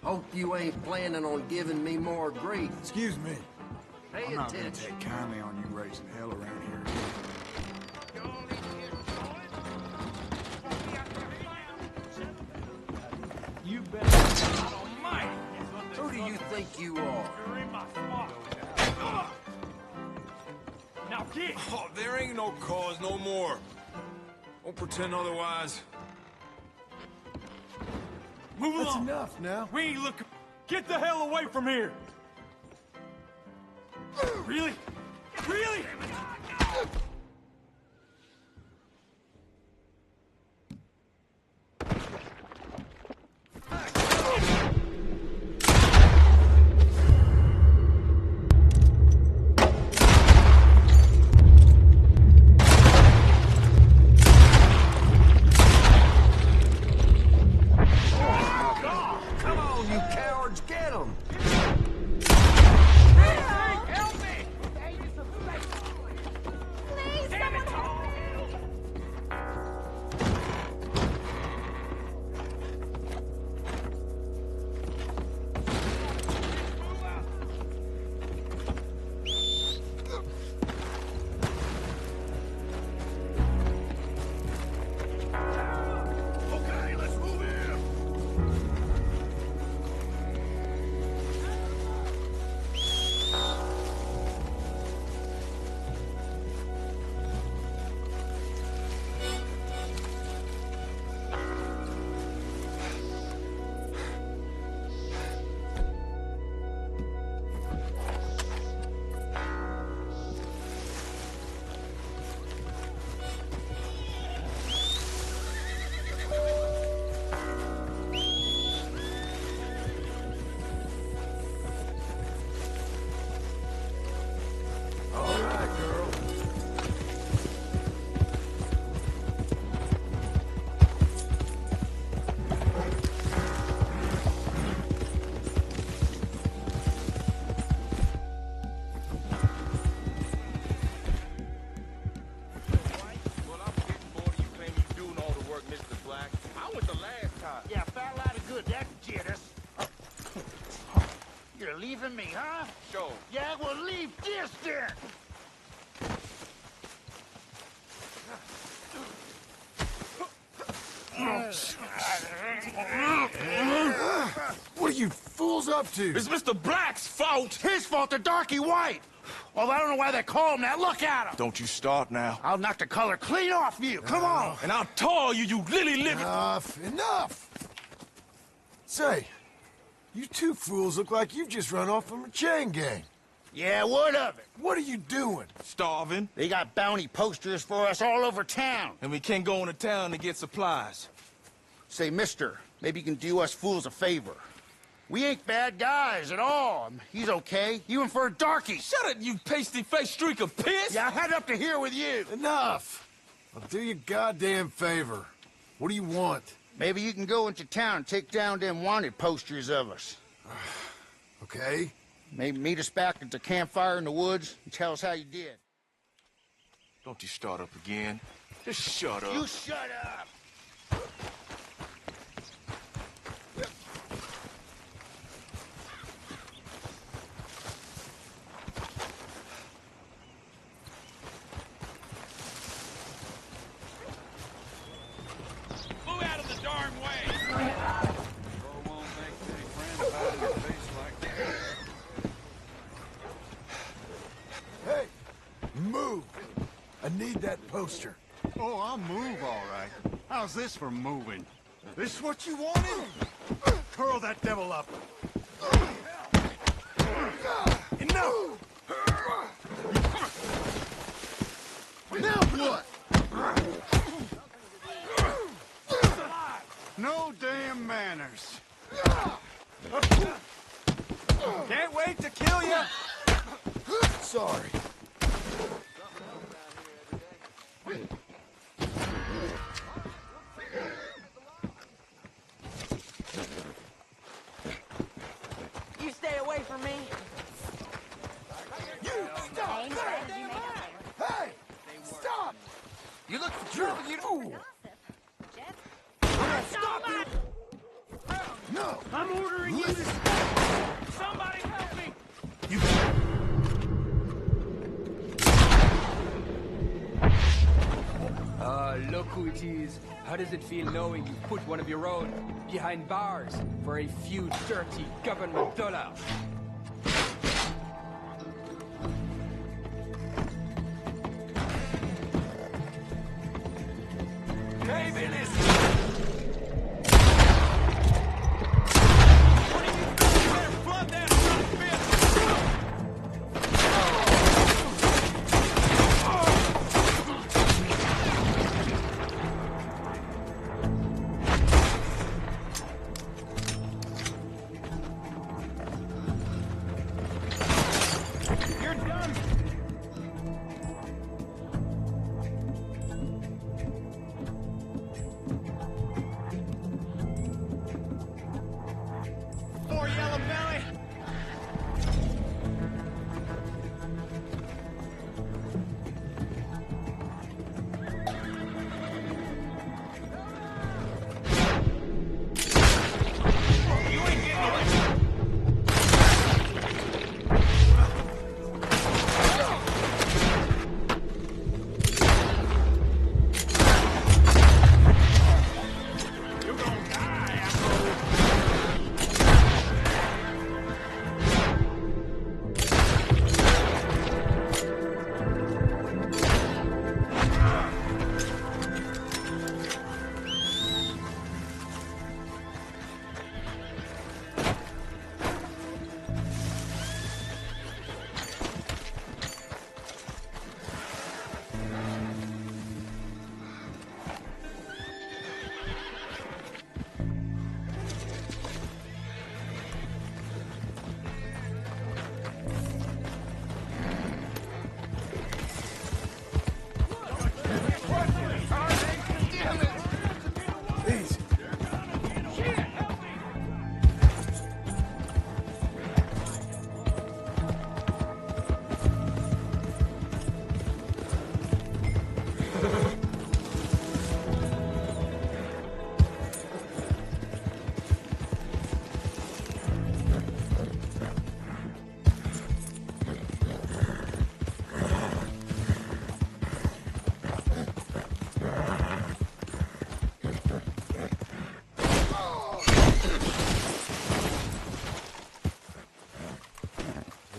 Hope you ain't planning on giving me more grief. Excuse me. Pay I'm not gonna attention. take kindly on you raising hell around here. You better... Who do you think you are? You're in my spot. Now get! Oh, there ain't no cause no more. Don't pretend otherwise. Move That's along. enough now. We ain't looking... Get the hell away from here! Really? Really? Come on, you cowards, get 'em! Help me! Please, someone help me! Okay, let's move in. All right, girl. Well, I'm getting bored of you claiming you doing all the work, Mr. Black. I was the last time. Yeah, fat lot of good, that get us. You're leaving me, huh? Sure. Yeah, well, leave this then. What are you fools up to? It's Mr. Black's fault. His fault, the darky white. Well, I don't know why they call him that. Look at him. Don't you start now. I'll knock the color clean off you. Come on. And I'll tar you, you lily-livered... Enough! Say, you two fools look like you just run off from a chain gang. Yeah, what of it? What are you doing? Starving. They got bounty posters for us all over town. And we can't go into town to get supplies. Say, mister, maybe you can do us fools a favor. We ain't bad guys at all. He's okay, even for a darky. Shut it, you pasty-faced streak of piss! Yeah, I had up to here with you. Enough! I'll do you a goddamn favor. What do you want? Maybe you can go into town and take down them wanted posters of us. Okay. Maybe meet us back at the campfire in the woods and tell us how you did. Don't you start up again. Just shut up. You shut up! Move out of the darn way! Sure won't make many friends hiding your face like that. Hey! Move! I need that poster. Oh, I'll move, all right. How's this for moving? This what you wanted? Curl that devil up. Enough! Now what? No damn manners. Can't wait to kill you! Sorry. You stay away from me. You stop! Hey! Stop! You look for trouble, you fool! Stop it! No! I'm ordering you to... Somebody help me! Look who it is. How does it feel knowing you put one of your own behind bars for a few dirty government dollars? Cave in this!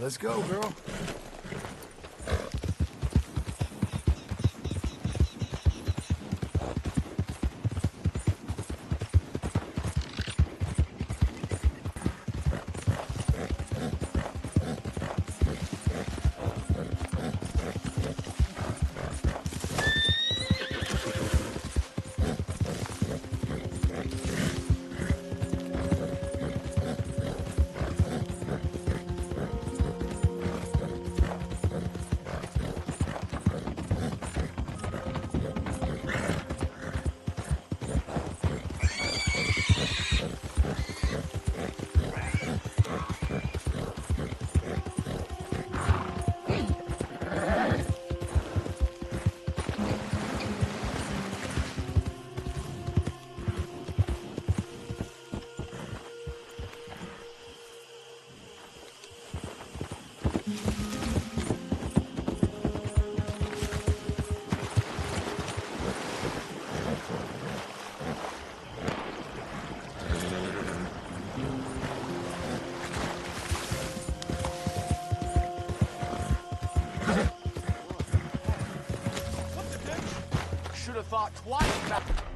Let's go, girl. thought twice about...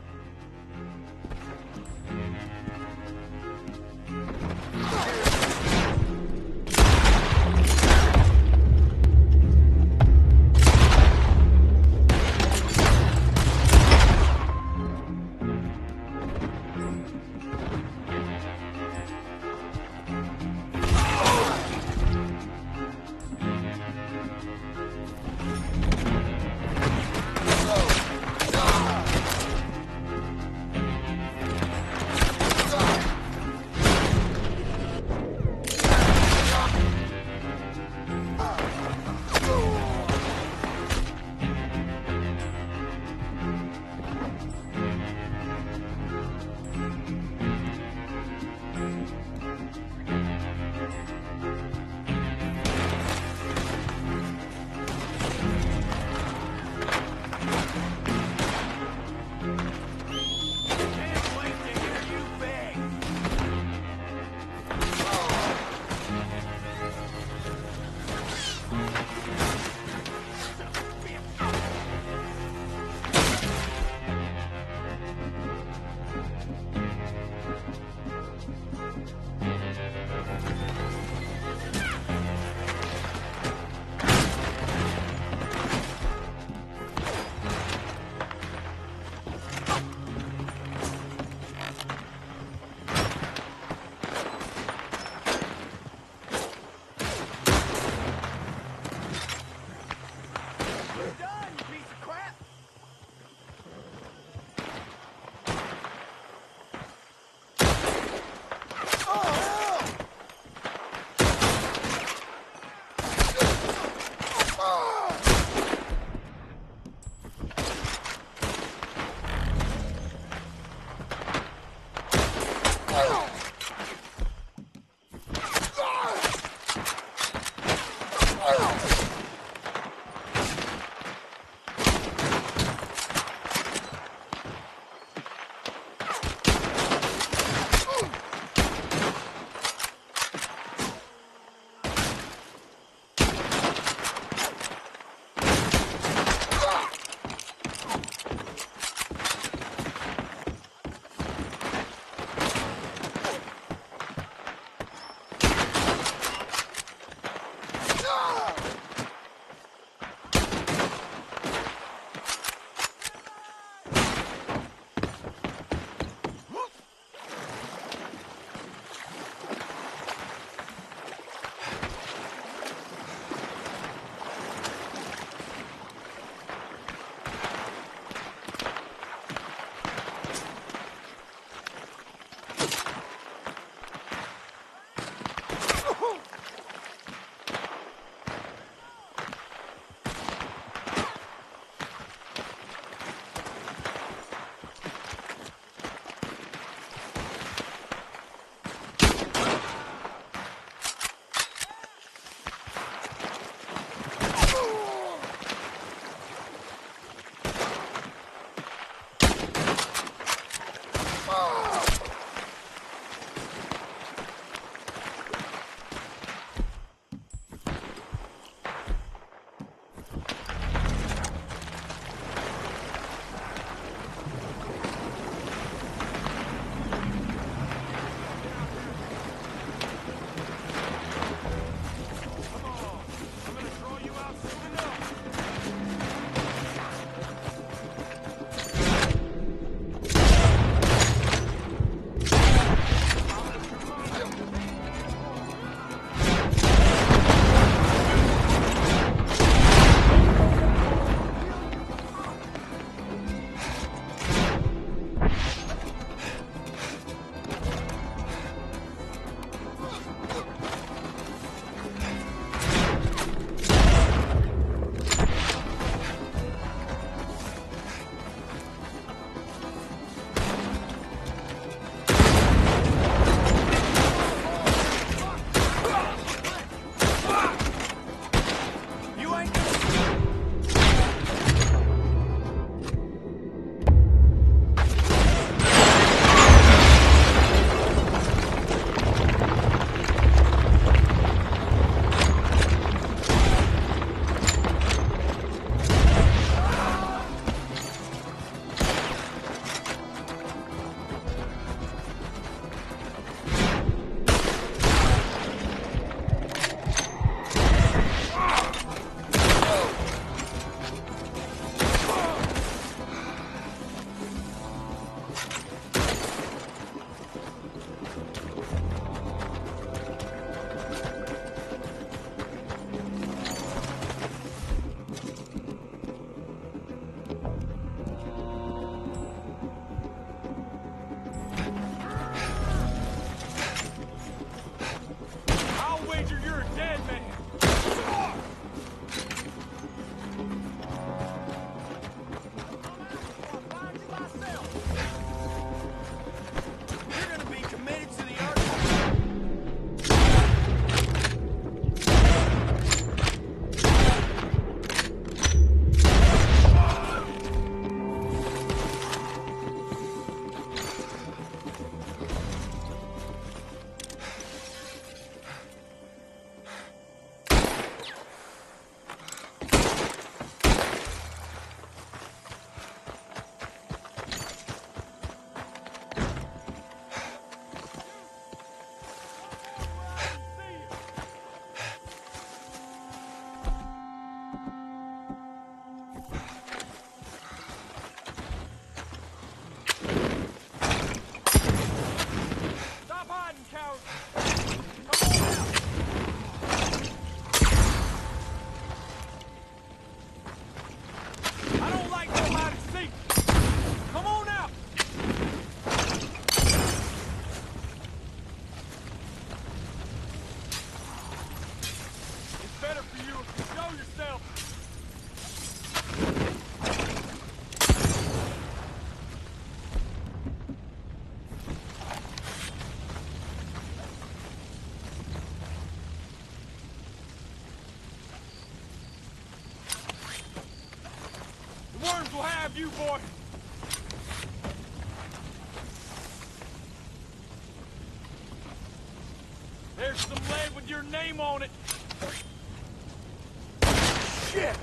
of you, boy. There's some lead with your name on it. Shit!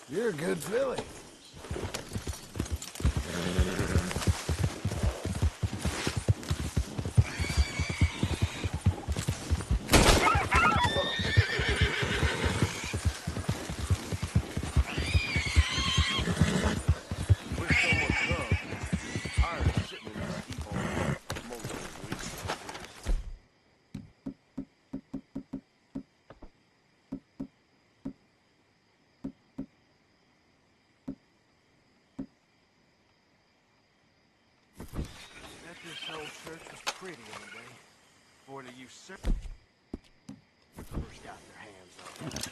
You're a good filly. This old church was pretty anyway. Before the usurpers first got their hands on it.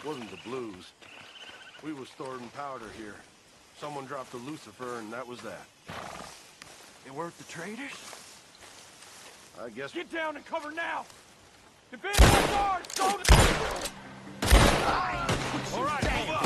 Wasn't the blues. We was storing powder here. Someone dropped a Lucifer, and that was that. It weren't the traitors? I guess... Get down and cover now! Defend my guards! Go to... All right, move up!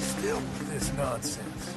Still with this nonsense.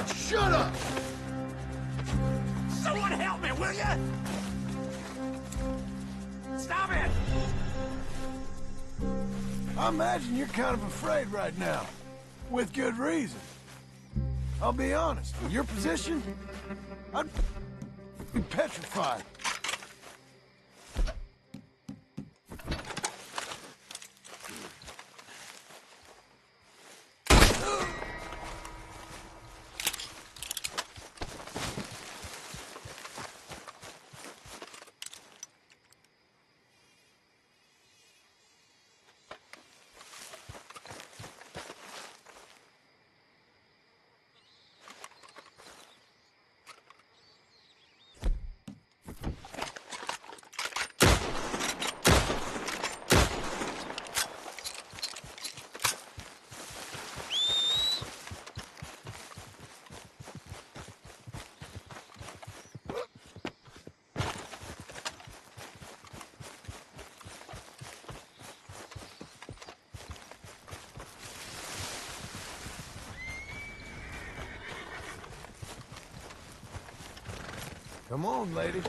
don't you shut up! Someone help me, will you? Stop it! I imagine you're kind of afraid right now. With good reason. I'll be honest, in your position, I'd be petrified. Come on, lady.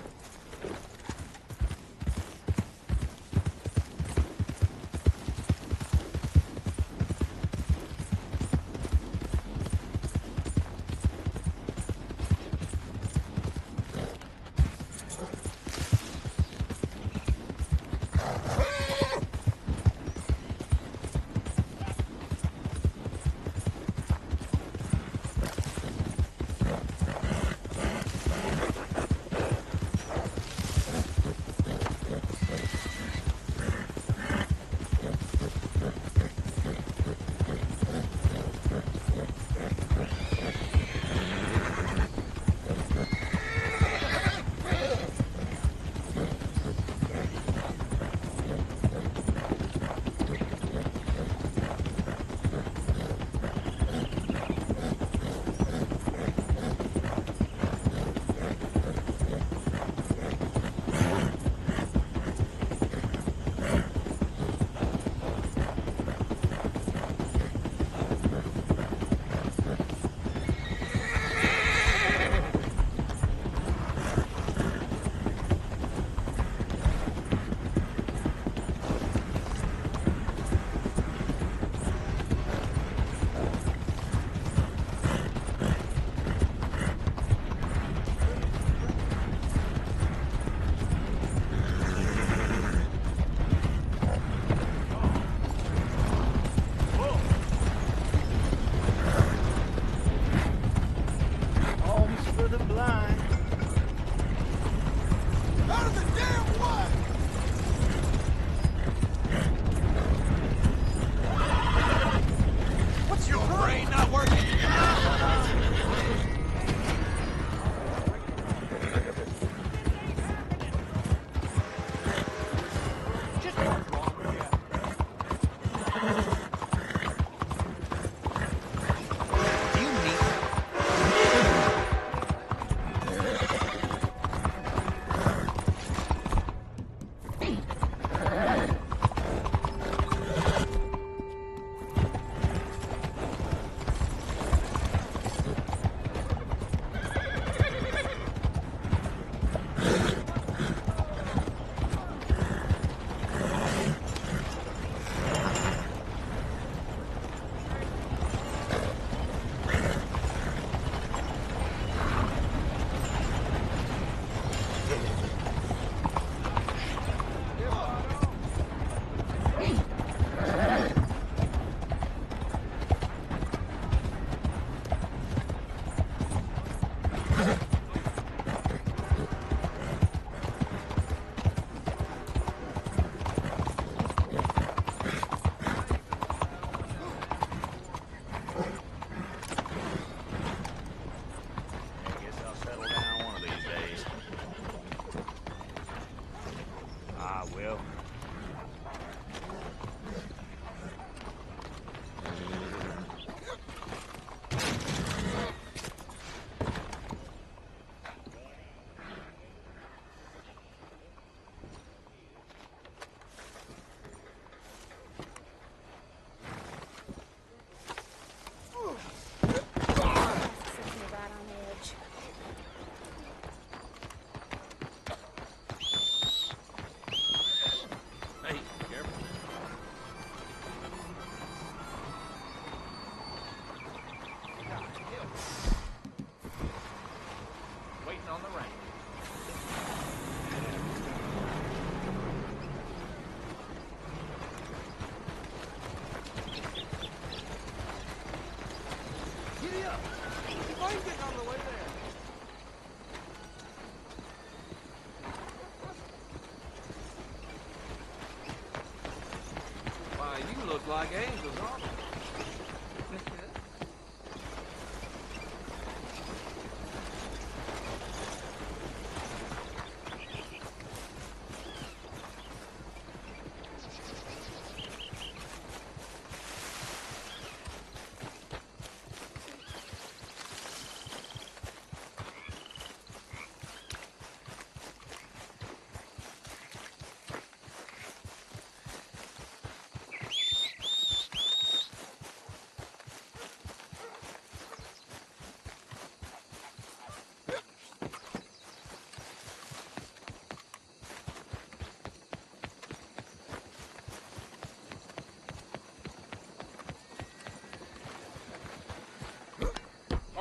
You look like angels, aren't you?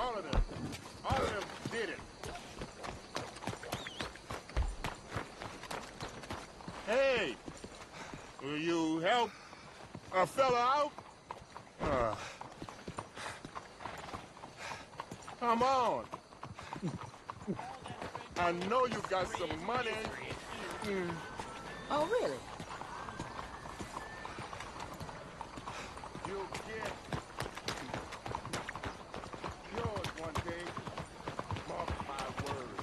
All of them did it. Hey, will you help a fella out? Come on. I know you got some money. Oh, really? You'll get yours one day. Mark my words.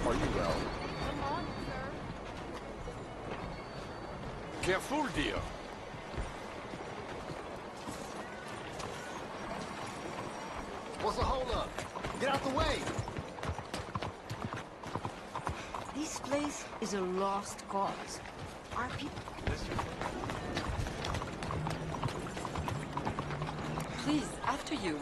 Are you well? Come on, sir. Careful, dear. What's the holdup? Get out the way! This place is a lost cause. Our people... Please, after you.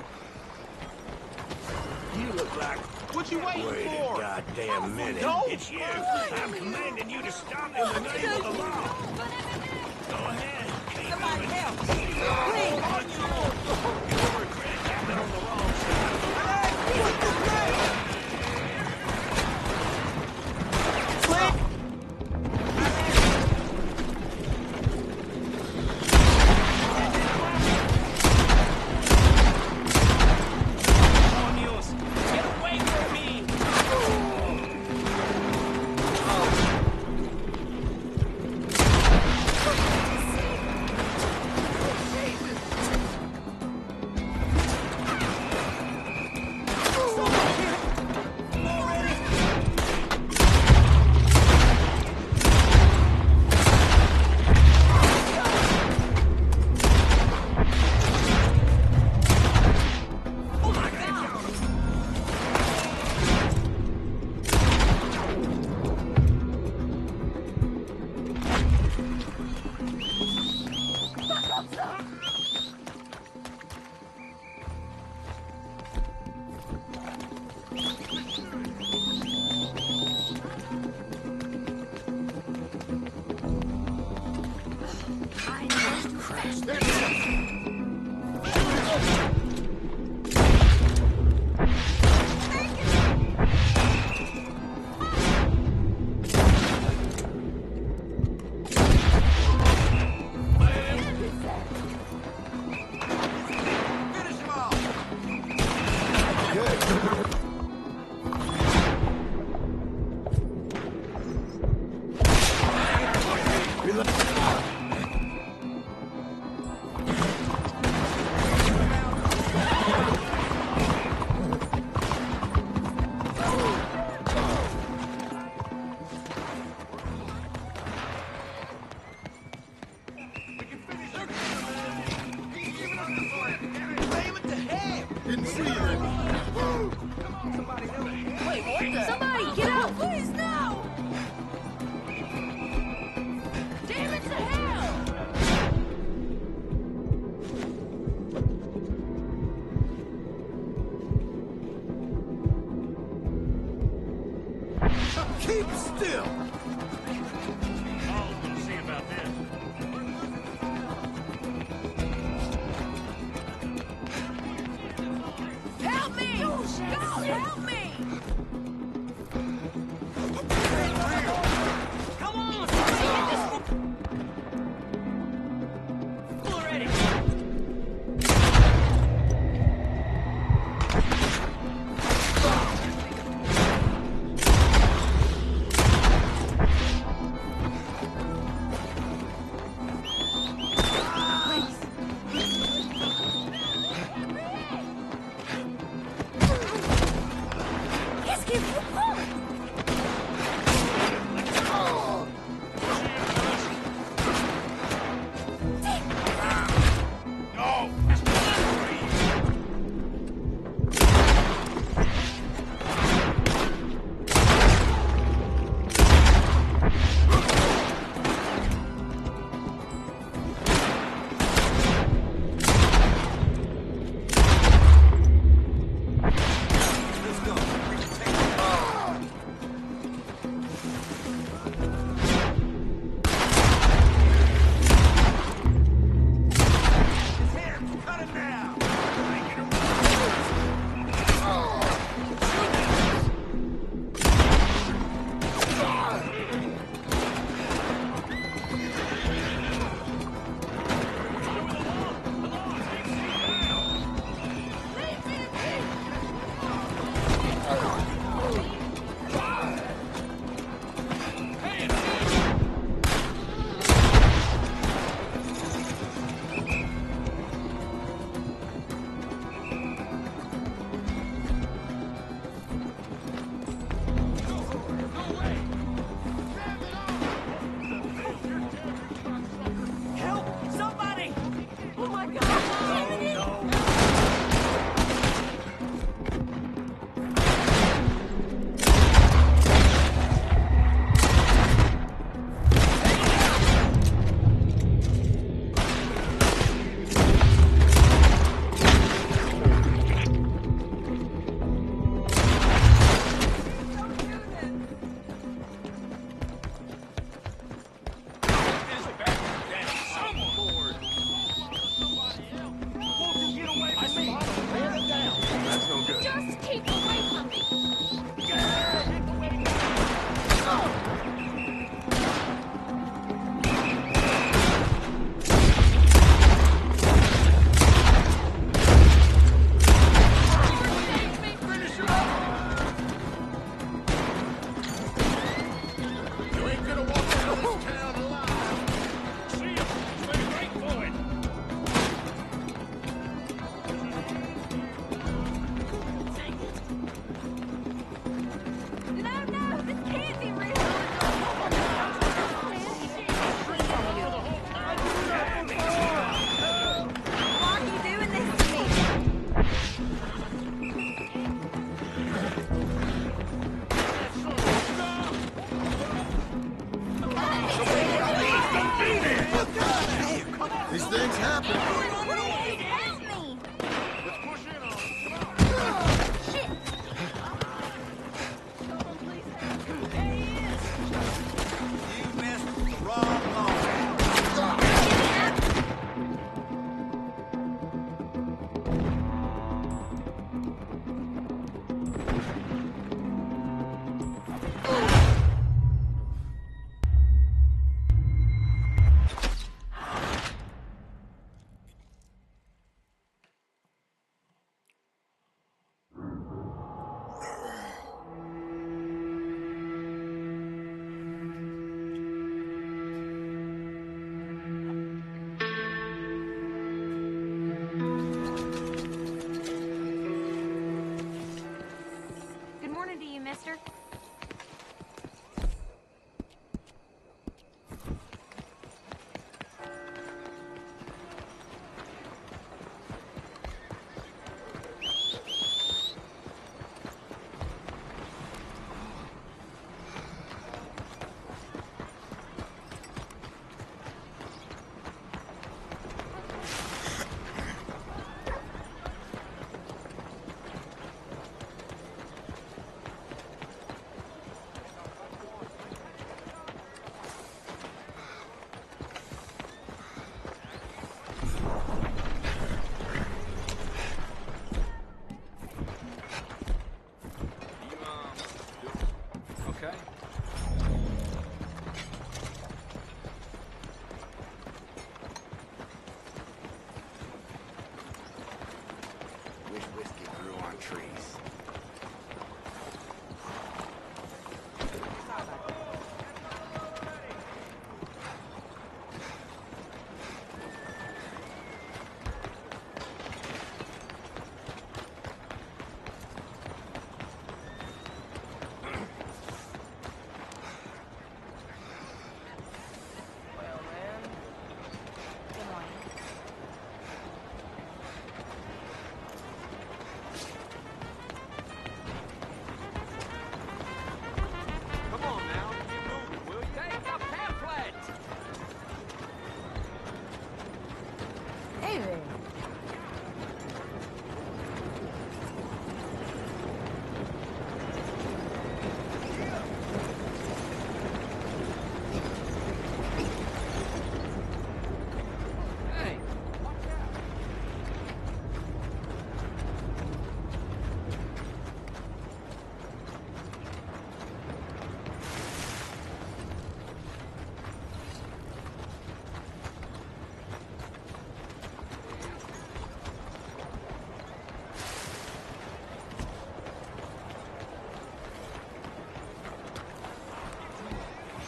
You look like... What you waiting Wait for? a goddamn minute. Go. It's you. I'm commanding you to stop in the name of the law. Go ahead. Somebody help! Please! You'll regret having on the wrong Somebody, get out! Please, no! Damn it to hell! Keep still! Oh, we'll see about this. Help me! God, help me!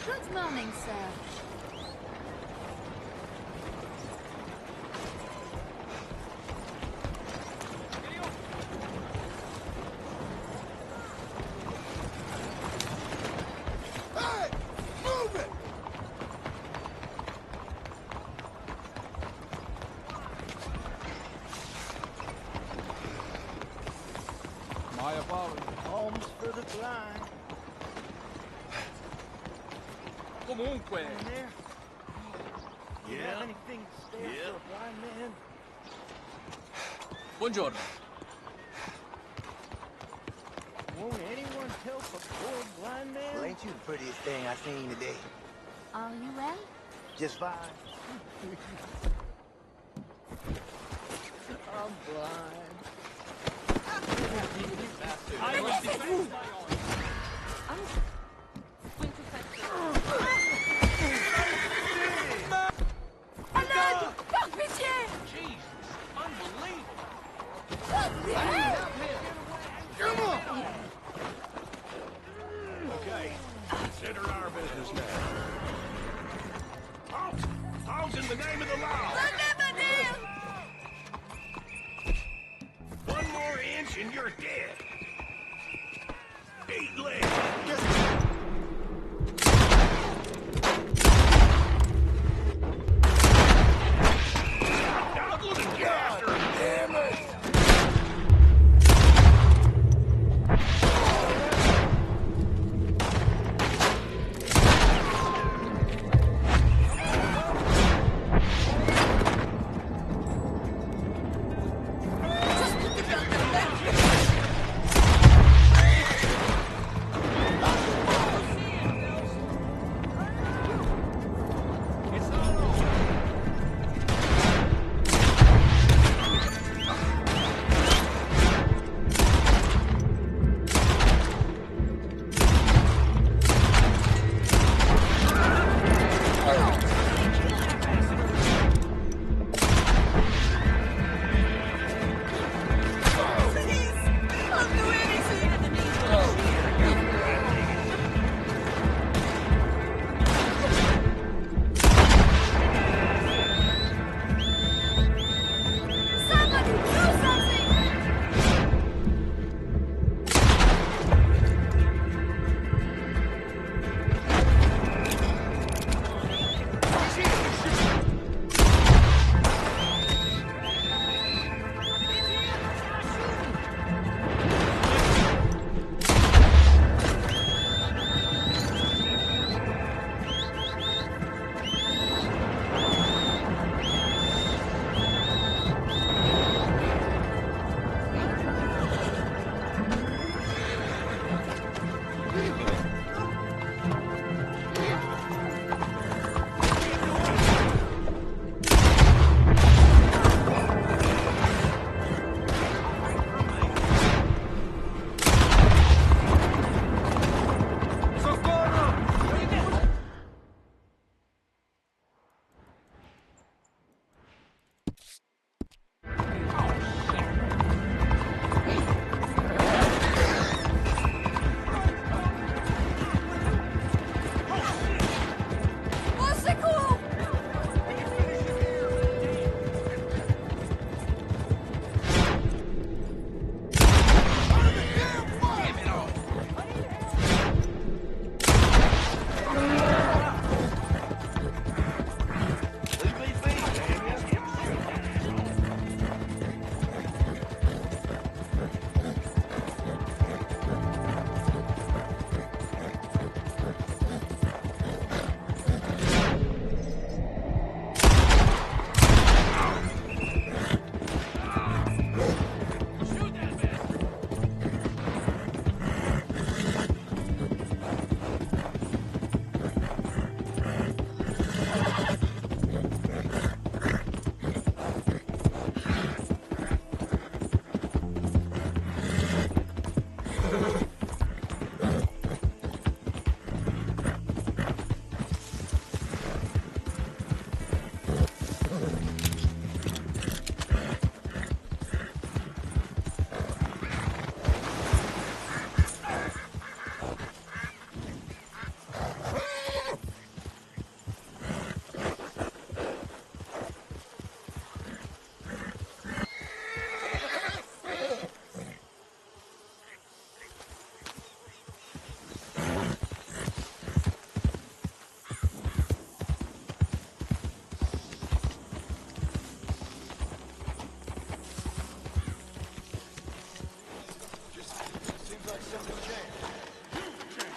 Good morning, sir. Hey! Move it! My apologies. Homes for the blind. Comunque. In there? You have anything to spare for a blind man? Buongiorno. Won't anyone help a poor blind man? Well, ain't you the prettiest thing I seen today? Are you well? Just fine. I'm blind. Par pitié! Jesus, unbelievable. Come on! Okay, consider our business now. Halt! Halt in the name of the law! One more inch and you're dead. 8 legs. Damn it!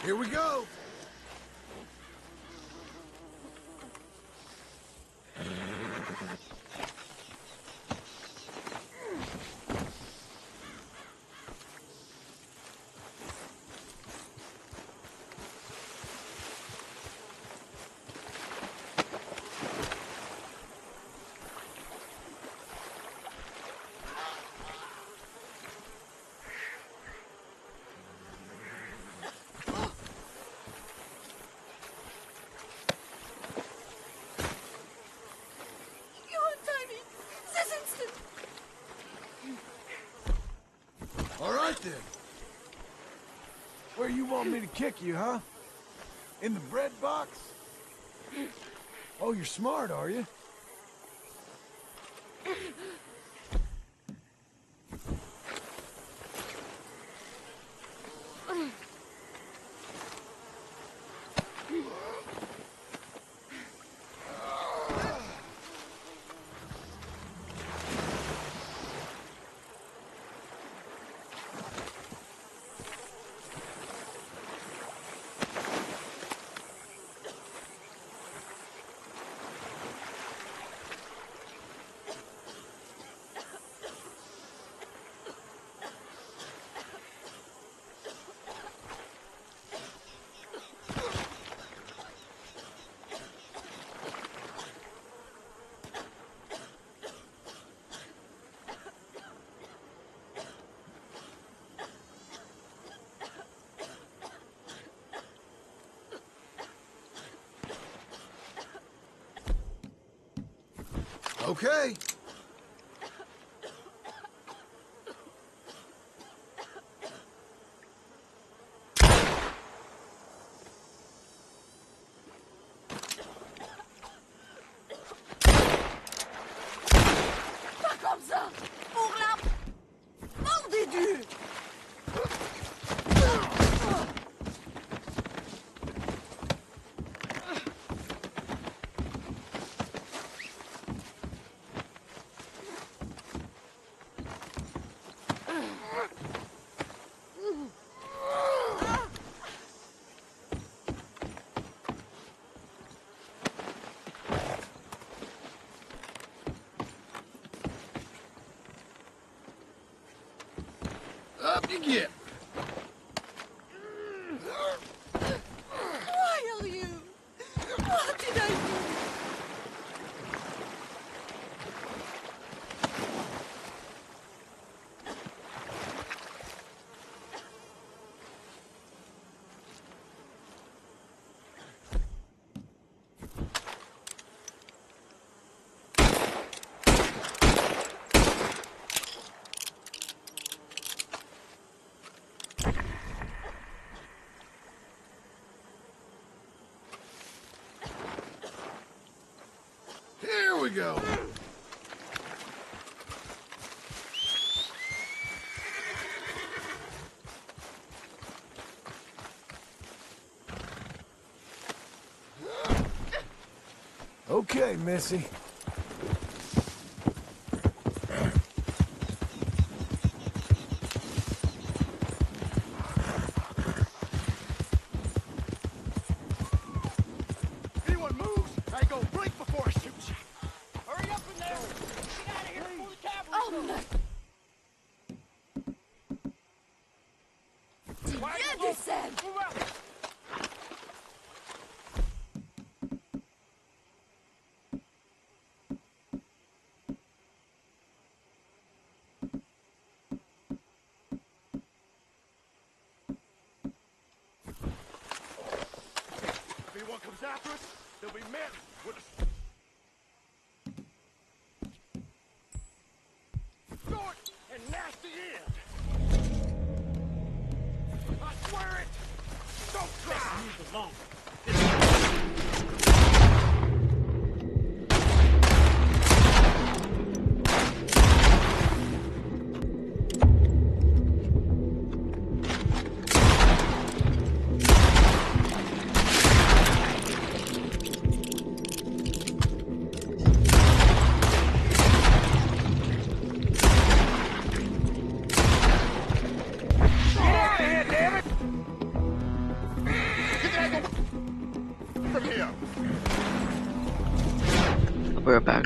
Here we go. All right, then. Where you want me to kick you, huh? In the bread box? Oh, you're smart, are you? Okay. Pas comme ça! Pour la... Mort des dieux! Up you get. Why are you? What did I do? Here we go. Okay, Missy. Anyone moves, I go blink before I shoot you. Hurry up in there! Get out of here before the cavalry Oh no! Tu viens du sel! Move out! If anyone comes after us, they'll be met with a short and nasty end. I swear it! Don't try! Move along. We're back.